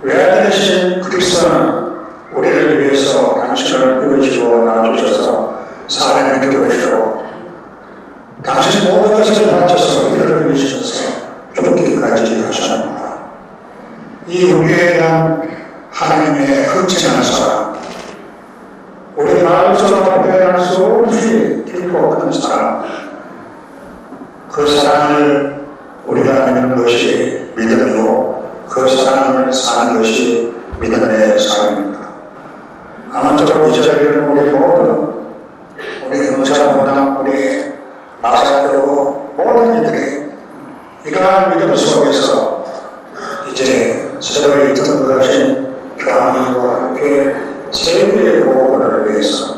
외아들이신 그리스도는 우리를 위해서 당신을 입으시고 낳아주셔서 사랑을 교회시고 당신 모든 것을 바쳐서 우리를 위하셔서 죽기까지 하셨습니다. 이 우리에 대한 하나님의 흠진한 사랑, 우리 마음속으로 표현할 수 없이 깊고 큰 사랑, 그 사랑을 우리가 믿는 것이 믿음이고 그 그 사랑을 사는 것이 믿음의 삶입니다. 아무쪼록 이 자리를 우리 모든 우리 경찰원장 우리 나사되고 모든 이들이 이러한 믿음 속에서 이제 세월이 등극하신 교황님과 함께 세계의 복음을 위해서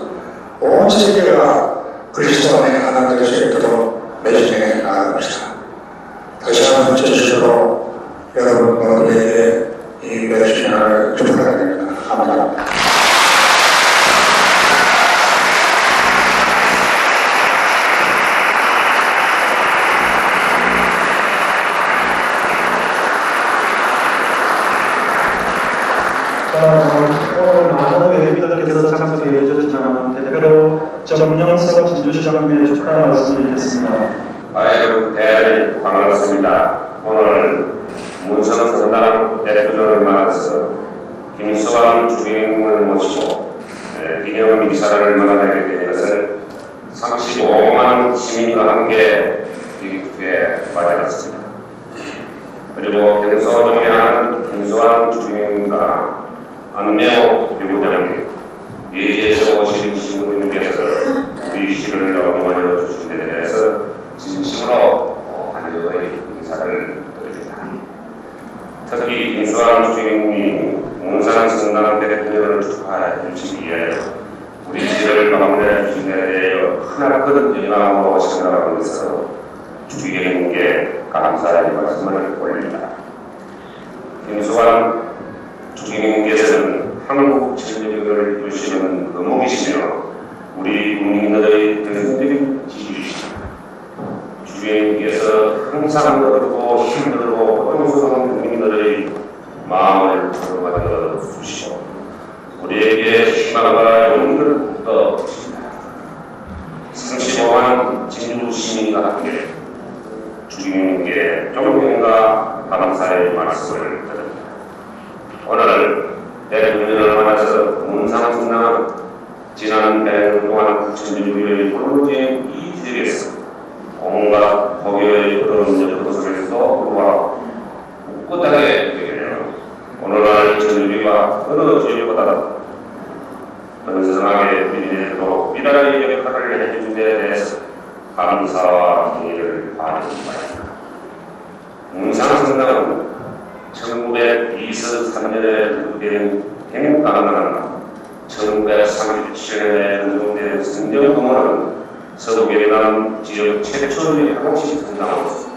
온 세계가 그리스도 안에 하나 될 수 있도록 매진해 나아갑시다. 다시 한번 진심으로 여러분 모두에게 이 매진을 축복드립니다. 감사합니다. 오늘 많은 외국인들께서 참석해 주셨지만 대표로 정영석 진주시장님의 축하 말씀을 드리겠습니다. 아이고 대단히 반갑습니다. 오늘 문성 성당 대표를 만나서 김수환 주인을 모시고 기념 미사를 마련하게 된 것을 35만 시민과 함께 이렇게 맞이했습니다. 그리고 경서동에 하는 김수환 주인과 안내호 배우장님, 예지에서 오신 신부님께서 우리 시를 영원히 주신 데 대해서 진심으로 환영의 인사를 드립니다. 특히 김수환 주인님이 문산 성당 대표를 축하해 주시기에 우리 시를 마무리해 주신 데 대해 크나큰 영광으로 생각하고 있어 주님께 감사의 말씀을 올립니다. 김수환 주님께서는 한국 전역을 이루시는 의목이시며 우리 국민들의 대표적인 지주이십니다. 주님께서 항상 어렵고 힘들고 고통스러운 국민들의 마음을 풀어받아 주시고 우리에게 희망과 용기를 얻어주십니다. 35만 진주 시민과 함께 주님께 존경과 감사의 말씀을 드립니다. 오늘 대통령을 만나서 문상승당은 지난 100년 동안 국천주의의 불로진 이 지역에서 온갖 고교의 어려운 것 속에서도 불구하고 꿋꿋하게 되겠네요. 오늘날 전주의가 어느 지역보다 건강하게 민주적으로 미랄의 역할을 해준 데 대해서 감사와敬意를 바랍니다. 문상승당은 1923년에 된 행강은 1937년에 운동된 성경공원은 서독에남 지역 최초의 한옥식 성당으로서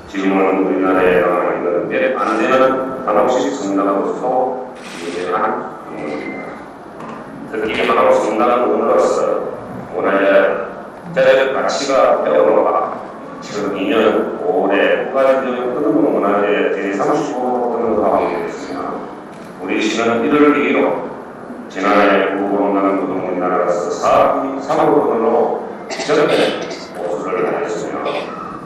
지금은 우리나라에 남아있는 몇 안 되는 한옥식 성당으로서 유명한 건물입니다. 특히 한옥 성당은 오늘로서 문화재 가치가 빼어나가 2002년 5월에 국가지정 흐르는 문화재 제35호 등록하게 되었습니다. 우리 시는 이를 계기로 지난해 구공단 노동문이 날아가서 사업이 3호 등으로 전에 보수를 하였으며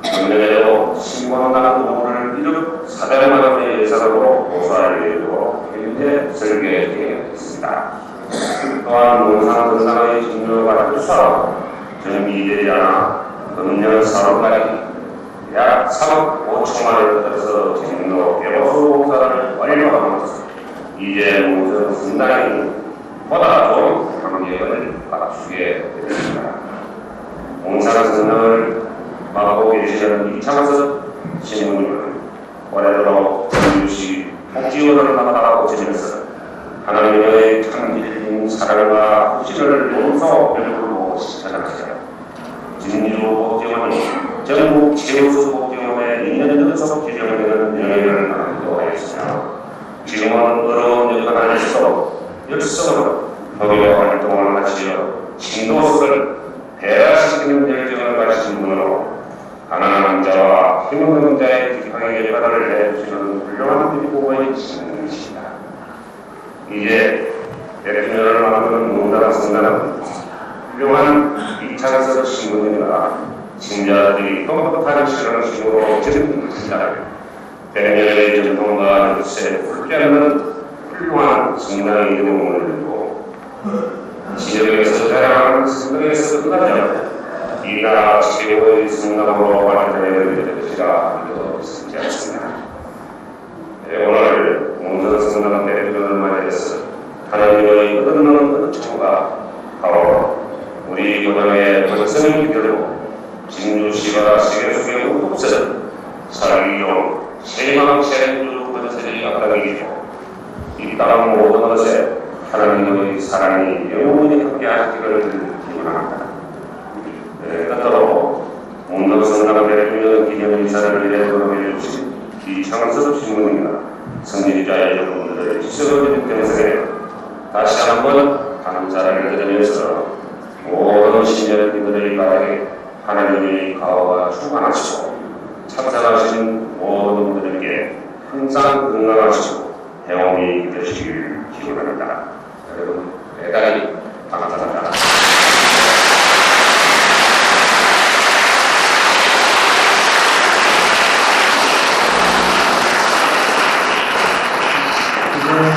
작년에도 신고한다는 노동을 1억 400만 원의 예산으로 보수하게 되고 현재 설계되었습니다. 또한 문상전당의 중요가 필수하고 정비되지 않아 금년 4월까지 약 3억 5천만 원을 들여서 진로 개보수 공사를 완료하면서 이제 문성 성당이 보다 좋은 환경을 갖추게 되었습니다. 공사 성당을 맡고 계시는 이창섭 신부님은 올해로 전주시 복지원을 맡아 오시면서 하나님의 참진 사랑과 후신을 용서 별로 실천하시죠. 진주 복지원이 전국 최우수 복지원의 2년 연속 지정되는 명예를 받기도 하였으며 지금은 어려운 여건 안에서도 역성으로 법의 활동을 하시어 신도석을 배라시키는 열정을 가지신 분으로 가난한 자와 힘없는 자의 기강의 역할을 해주시는 훌륭한 일부의 신분이십니다. 이제 대통령을 만드는 문당 성당은 훌륭한 이창섭 신부님과 신자들이 떳떳한 신앙심으로 전진하시다. 100년의 전통과 역사에 불패하는 훌륭한 성당의 이름을 올리고 지역에서 자라나는 성당에서 끝나지 않고 이 나라 최고의 성당으로 발전해야 될 것이라 믿어 있지 않습니다. 오늘 자유용, 세망, 세조 권세를 앞당기고 이 땅 모든 것에 하나님의 사랑이 영원히 함께하시기를 기원합니다. 끝으로 문덕성남 대통령 기념인사를 위해 거론해 주신 이창섭 신부님과 성직자 여러분들의 지속적인 경생에 다시 한번 감사를 드리면서 모든 시민들의 가정에 하나님의 가호가 충만하시고 참사하신 모든 분들에게 항상 건강하시고 행운이 되시길 기원합니다. 여러분 대단히 감사합니다.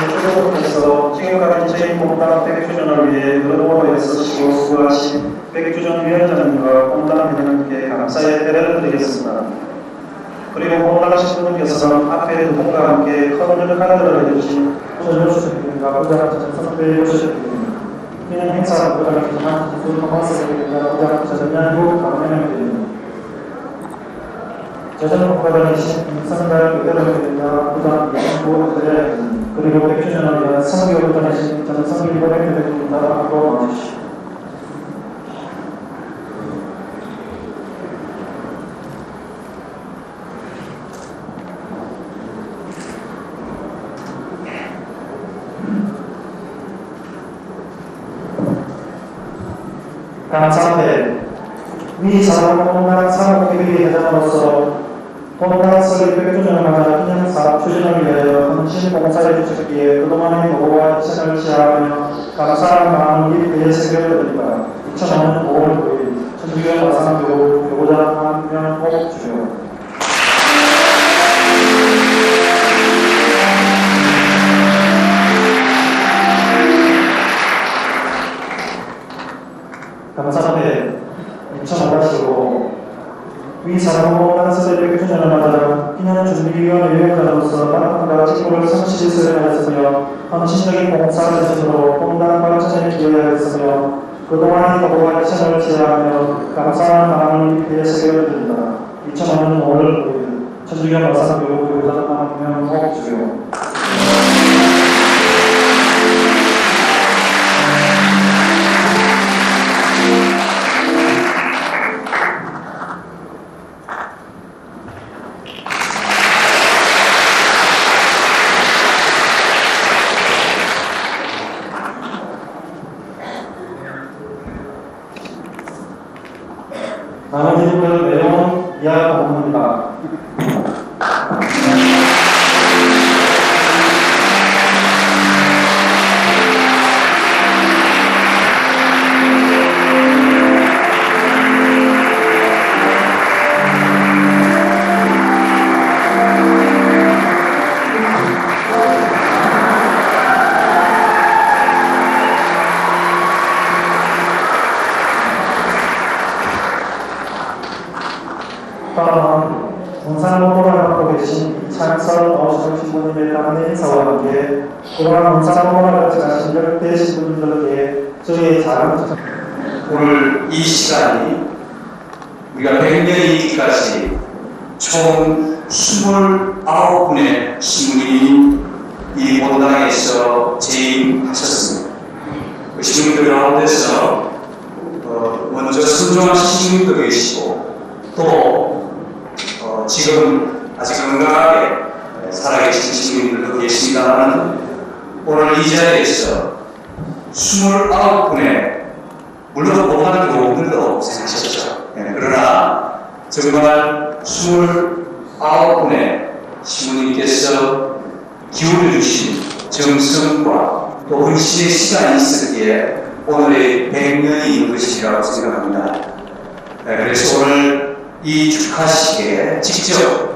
초대국에서 지금까지 제1공단 100주년을 위해 노력으로 애쓰시고 수고하신 100주년 위원장님과 공단 회장님께 감사의 배려를 드리겠습니다. 그리고 공단 신부님께서는 앞에 두 분과 함께 큰 역할을 해주신 조정수 대표님과 부장님 선배 요셉입니다. 이는 행사 부장님께서는 두 토마스 대표님과 부장님 전현구 강명입니다. 저전국가장이신 김성달 의대령입니다. 부장 이승구 의대령입니다. 그리고 100주년을 위한 성교부장이신 전성일 대표입니다. 앞으로 와주십시오. 감사합니다. 위 자원공단 산업기획위 회장으로서 공단 설립 100주년을 맞아 기념사업 추진을 위하여 헌신 봉사에 주셨기에 그동안의 노고와 희생을 지하하며 감사한 마음을 위해 새겨드립니다. 2005년 5월 9일 천주교 마산교구 교구장 한명옥 주요. 감사합니다. 2005년시고 위사무공단 설립 100주년을 맞아 기념준비위원회 위원장으로서 만남과 직무를 성실히 수행하였으며 헌신적인 봉사자으로 공단 발전에 기여하였으며 그동안의 노고와 희생을 지하하며 감사한 마음을 위해 새겨드립니다. 2005년 5월 9일 천주교 마산교구 교구장 한명옥 주요. 나머지 분들 내용은 이하 본문입니다. 다음은 문산공고를 맡고 계신 이창설 어수정 신부님의 당내 인사와 함께 그동안 문산공고를 같이 가신 역대 신부님들께 저희의 작은 오늘 이 시간이 우리가 100년이 있기까지 총 29분의 신부님이 이 본당에서 재임하셨습니다. 그 신부님들 가운데서 먼저 선종하신 신부님도 계시고 또 지금 아직 건강하게 살아계신 신부님들도 계십니다만 오늘 이 자리에서 29분의 물론 못하는 교우들도 고생하셨죠. 그러나 정말 29분의 신부님께서 기울여주신 정성과 또 헌신의 시간이 있었기에 오늘의 100년이 있는 것이라고 생각합니다. 그래서 오늘 이 축하식에 직접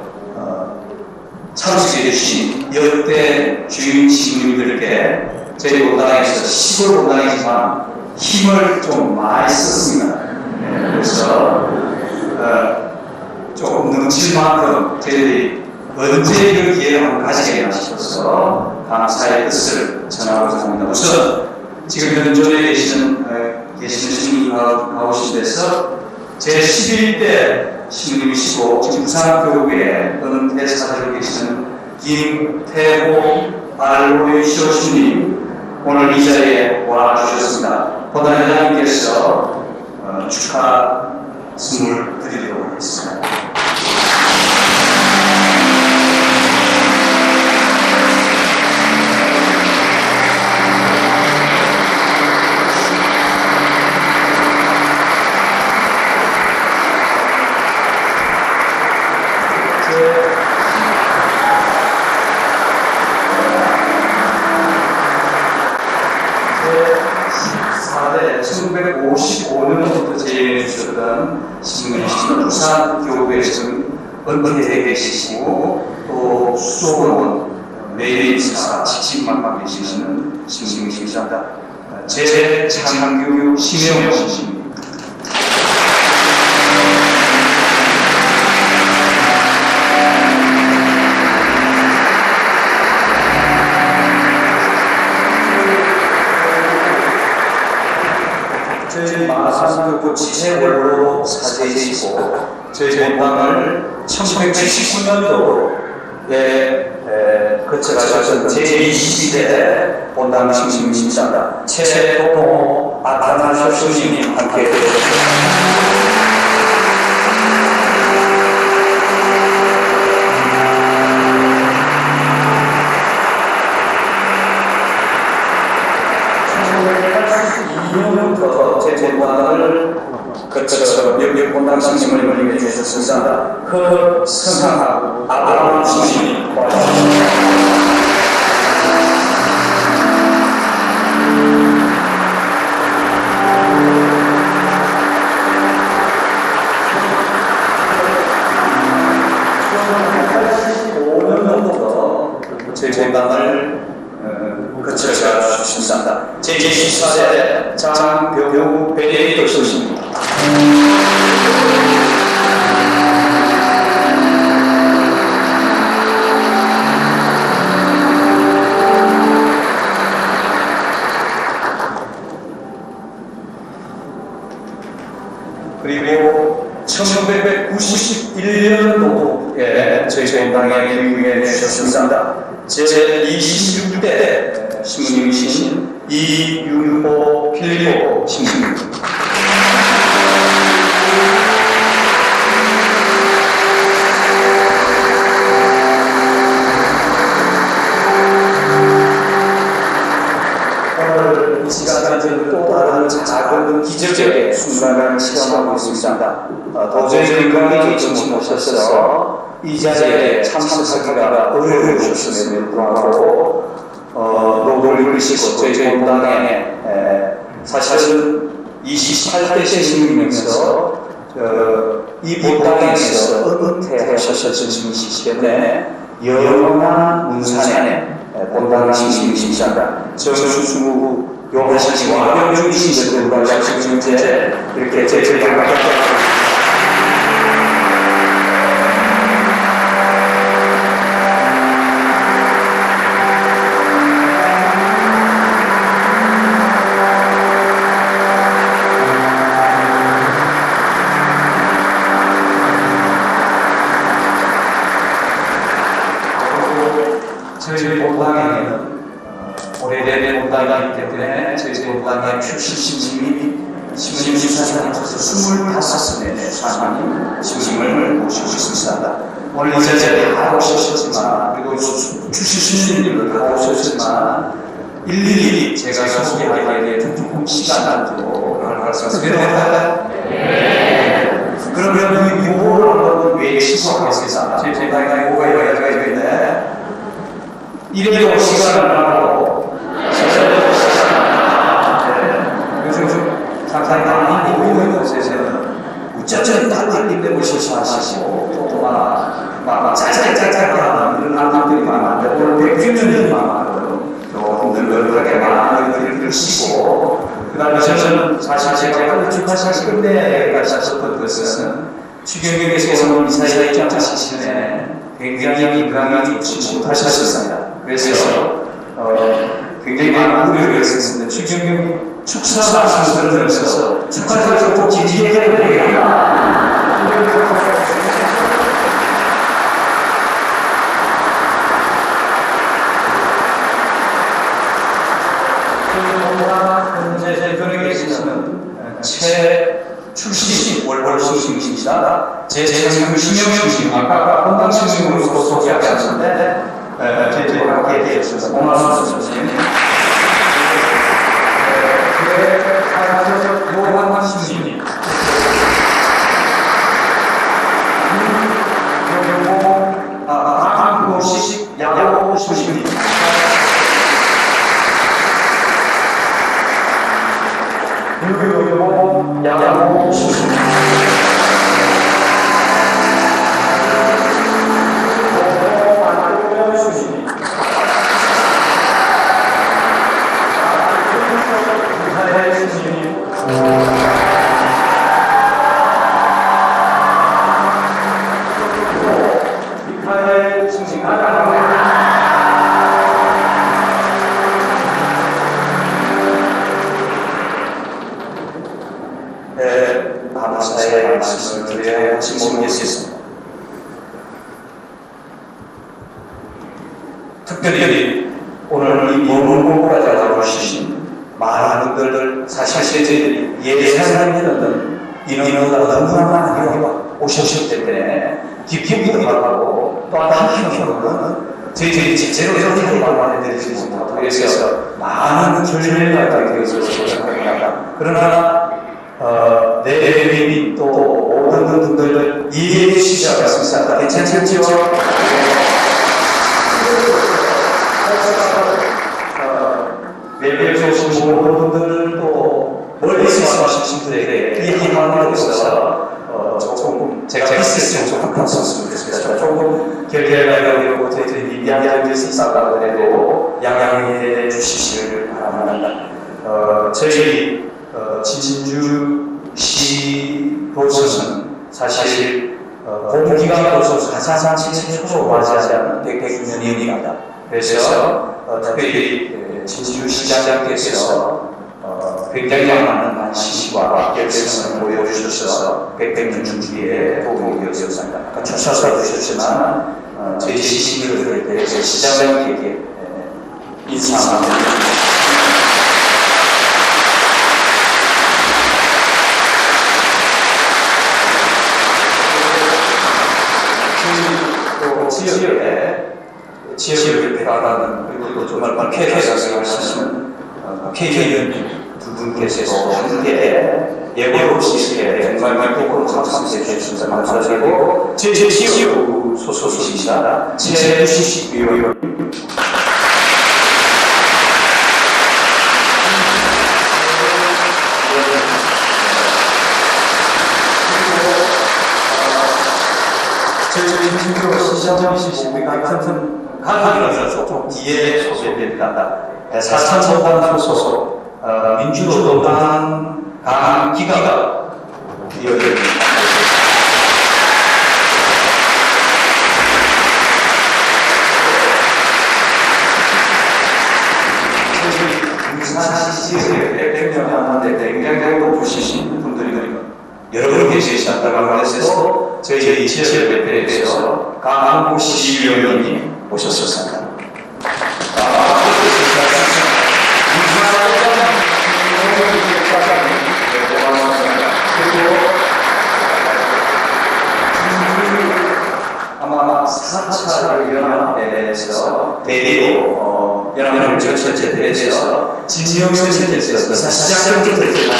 참석해 주신 역대 주임 신부님들께 저희 본당에서 시골 본당이지만 힘을 좀 많이 썼습니다. 그래서 조금 넘칠 만큼 저희들이 언제 이런 기회를 한번 가지겠나 싶어서 감사의 뜻을 전하고자 합니다. 우선 지금 현존에 계시는 스님이 나오신 데서 제11대 신부님이시고 지금 부산교구에 은퇴 사절로 계시는 김태호 알로이시오 신님 오늘 이 자리에 와주셨습니다. 본단장님께서 축하 선물 드리도록 하겠습니다. 제14대 1955년부터 제의해 주셨던 신문이신 부산교구에서 은퇴해 계시고 또 수도원 매일사 지침만 계시는 신문이십니다. 제 장규 심영 신입니다. 저희 마산교구 지체원로 사제이시고 저희 본당을 1979년도에 거쳐가셨던 제22대 본당 신임입니다. 최동호 아타나쇼님 함께 해주셨습니다. 제 본당을 거쳐 몇 본당 신임을 임해 주셨습니다. 그 성상하고 아브라함 신임이 제 본당을 거쳐가 주셨습니다. 제24대 장병우 베네딕토 신입니다. 그리고 1991년도에 저희 본당에 임해 주셨습니다. 제26대 신부님이신 이윤호 필리포 신부님. 오늘 이 시간은 또 다른 작은 기적의 순간을 시험하고 있습니다. 도저히 건강이 좋지 못하셔서 이 자리에 참석하기가 어려우셨음에도 불구하고 노고를 이루시고 저희 본당에 사실은 28대 신임이면서 이 본당에서 은퇴하셨던 분이시기 때문에 영원한 문산에 본당 신임이십니다. 정수 용하시고 와병중이신데도 불구하고 지금 현재 이렇게 저희가 저희 본당에는 오래된 본당이기 때문에 저희 본당의 출신 신임이 신부님 사장님께서 25명의 사장님 신부님을 모시고 있습니다. 오늘 이 자리에 다 오셨지만 그리고 출신님들도 다 오셨지만 일일이 제가 소개하기에 조금 시간도 그럴까요? 그러면 이 요거를 한번 외치시겠습니다. 제 본당에 뭐가 있는데 이래도 시간을 하고 요즘 상당히 많이 모이는 곳에서는 무작정 딸님들 모셔서 하시고 또 막 짤짤짤짤하는 그런 사람들이 많은데 오늘 100주년이 많아요. 또 널널하게 많은 분들을 들으시고 그 다음에 저는 사실 제가 축하사실 끝내에 가셨던 것은 추경역에서 오늘 이사회 입장하시는데 굉장히 건강이 좋지 못하셨습니다. 그래서 굉장히 많은 노력을 했습니다. 추경역이 축사 방송을 들으면서 축하사를 꼭 지지해야 됩니다. 현재 변경에 계시는 최출신 월월수님이시다. 제3신영님 아까 건강신명으로 소개하셨는데 저희와 함께 해주셔서 고맙습니다. 선생님. 요한 신님 한국식 야구 수신님 야구 수신님 감사의 말씀을 드려야 할지 모르겠습니다. 특별히 오늘 이 모든 공부까지 알아주신 많은 분들 사실 저희들이 예상하는 인원보다 너무나 많이 오셨기 때문에 깊이 이해하고 또 한편으로는 저희들이 제대로 이렇게 말씀드리지 못하고 그래서 많은 결례가 되어서 생각합니다. 그러나 내빈 또 모든 분들을 이해해 주시지 않겠습니까? 괜찮죠? 외부에서 오신 모든 분들을 또 멀리서 오신 분들에게 이 한마디로서 조금 제가 비슷했으면 좀 감사했으면 좋겠습니다. 조금 결례가 되고 저희들이 미안할 수 있다고 해도 양양해 주시기를 바랍니다. 저희 진주시로서는 사실 공기가로서 가장 최초로 맞이하는 100주년입니다. 그래서 특별히 진주시장께서 굉장히 많은 관심과 열성을 보여주셔서 100년 준비에 도움이 되었습니다. 아까 주셔서 주셨지만 저희 시민들에 대해서 시장님께 인사합니다. 지역에 대단한 그리고 정말 KK에서 하시는 KK 두 분께서 함께 예고 없이 정말 복으로 참석해 주셔서 감사드리고 제 지역 소속이시다 최주식 위원 저희 시장님이시고 우리 같은 하나님께서 좀 뒤에 소개됩니다. 사천성당 소속 민주노동당 강기가 이어집니다. 부산시 지역에 백명하는데 굉장히 높으신 분들이 여러 분 계시다고 해서 저희 지역을 대표해서 강북시의원님 오셨습니다. 아마 4차 연합회에서 대리로 연합회 전체 대회에서 진영현 선생님께서 시장님부터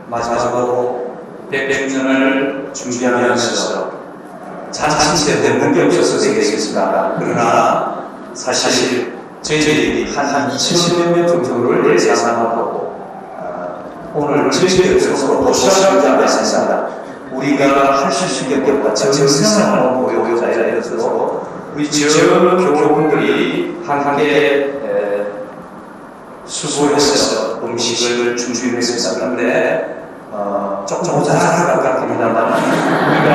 마지막으로 100년을 준비하면서 잔치에 대한 게 없어서 되겠습니다. 그러나 사실 저희들이 한 2,000여 명 정도를 예상하고 오늘 저희들에서 도시락을 잡았습니다. 우리가 할 수 있는 게 없다. 정성을 보여줘야 해서 우리 지역 교우분들이 함께 수고해서 음식을 준비했습니다. 그런데 조금 모자랄 것 같긴 합니다만 우리가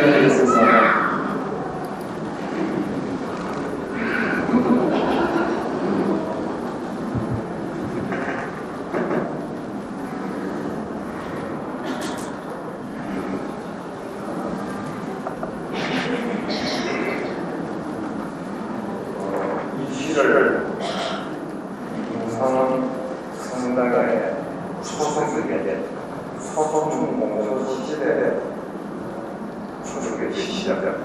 말씀드리겠습니다. 이 시를 인상 상당의 초성들에게 서동 공소 시대에 초석의 시작을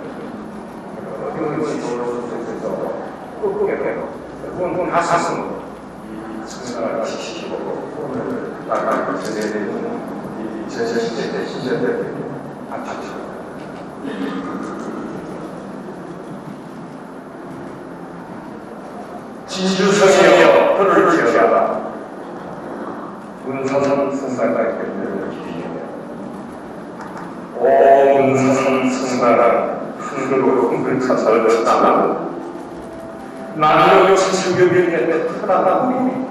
어떤 식으로 해서 끄끄게 그건 가사성으로 이 성상을 시키고 오늘 아까 제대되는 이 제시대 시절에 아파트 진주성이여 그를 지어라 문선 성사가 있겠는 기이며 오 문선 성사가 흥그로 흥글차설을 따라고 나는 천주교경에 태어난 우리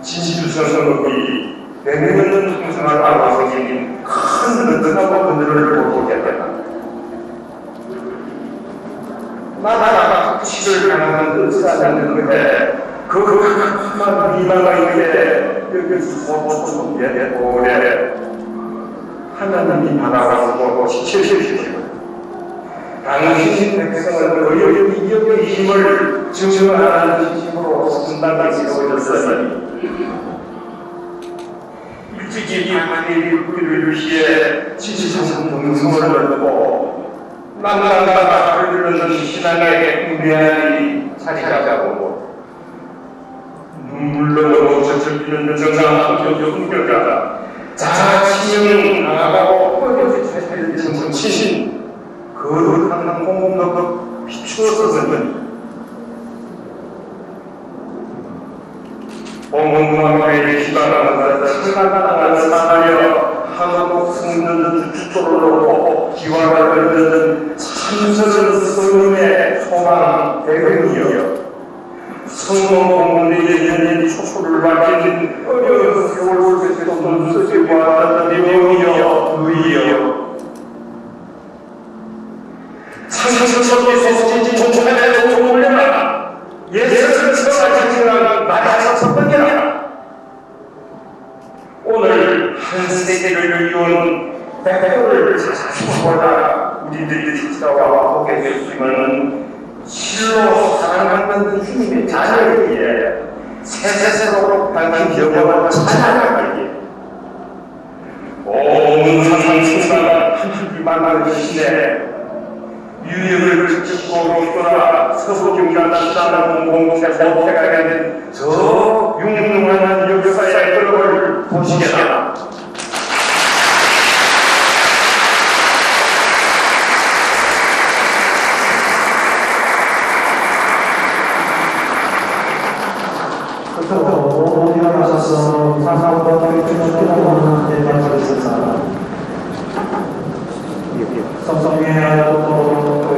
진주성의 내면은 풍성한 아버생긴 큰 느긋하고 그늘을 보게 되다. 나라가 치를 당하는 의사였는데 그만 미망가 있게 여기서 보게 오래 하나님이 바라보고 지켜주시고 당신 백성을 거의 이격의 힘을 증명하는 힘으로 순단하게 이루어졌으니 일찍이 하나님이 우리를 위해 지지성 동성을 얻고 만나다가 흐르는 신앙의 미안이 자리하자고 눈물로 젖을리는 정상한 흥겨가 자신은 나가고 허여지 정치신 거룩한 공동력 비추어서는 공공망의 희망하는 설나가는 사하여 하나도 승는 주초를 놓고 기와를 걸는 참선은 성령의 소망 대변이여 성공 공문의 연인 초초를 밝힌 어려운 세월 속에서 눈쓰지 보았던 내용이여 의여 상처속에서 진진 종판에 동물려라 예수를 처하지만 나가서 섰느니라 오늘 한 세대를 이룬 백돌을 사랑받는 주님의 자녀에게 세세로 밝힌 영광을 찬양하기에 온 세상 천사가 한줄만 하시네 유역을 짓고로서나 서부경과 남다른 공동체 모태가 된 저 융융한 역사의 그릇을 보시게라. 어디가 가셔서 사사보다 주님께서 대답하셨사 성성의 아들도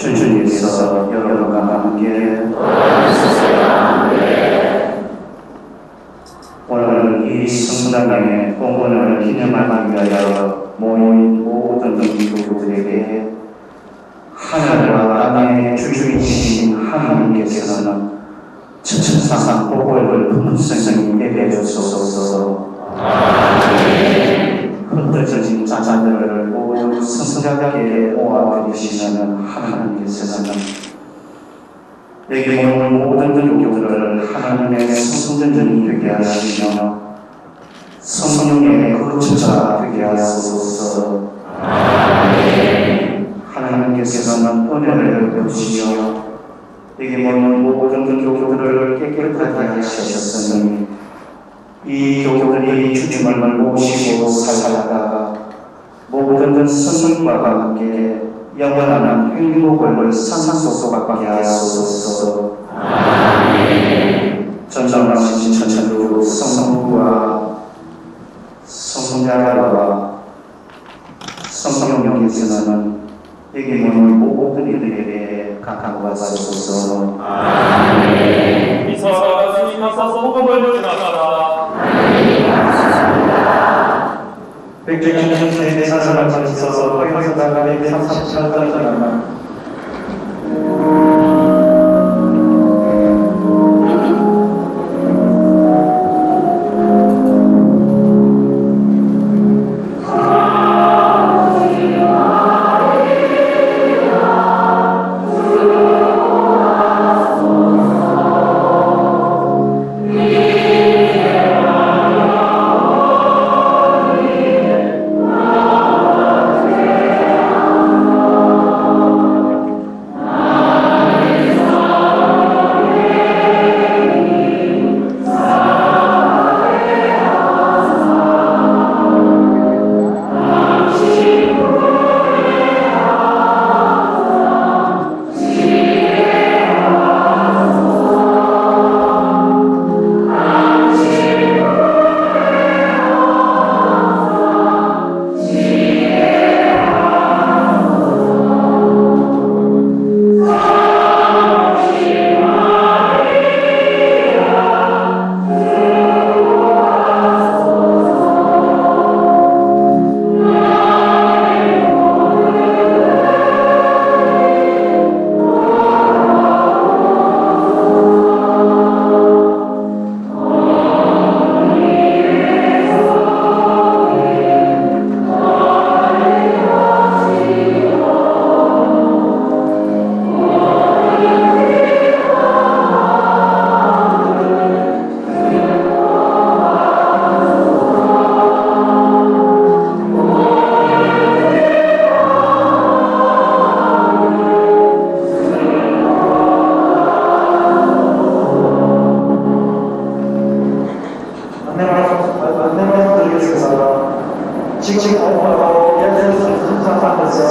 주님께서 여러분과 함께 오늘 이 성당의 공헌을 기념하기 위하여 모인 모든 교우들에게 하늘과 땅의 주주이신 하나님께서는 천천상 복을 풍성히 예배해 주소서. 흩어진 자녀들을 모두 성장하게 모아주시는 하나님께서는 여기 모인 모든 교우들을 하나님의 성전이 되게 하시며 성령의 거처가 되게 하소서. 하나님께서는 은혜를 베푸시며 여기 모인 모든 교우들을 깨끗하게 하셨으니 이 교우들이 주님을 모시고 살다가 모든 성령과 함께 영원한 행복을 상상소소받게 하소서. 전정하신 천천도 성부와 성자와 성령께서는 여기 모인 모든 이들에게 강하소서. 이사가 주님께서 복음을 전하라. 백주년 세대 사사를 마치셔서 거기서 나가는 38단 사람만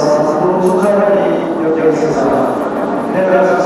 대하여서 소중하니 여겨주사 내가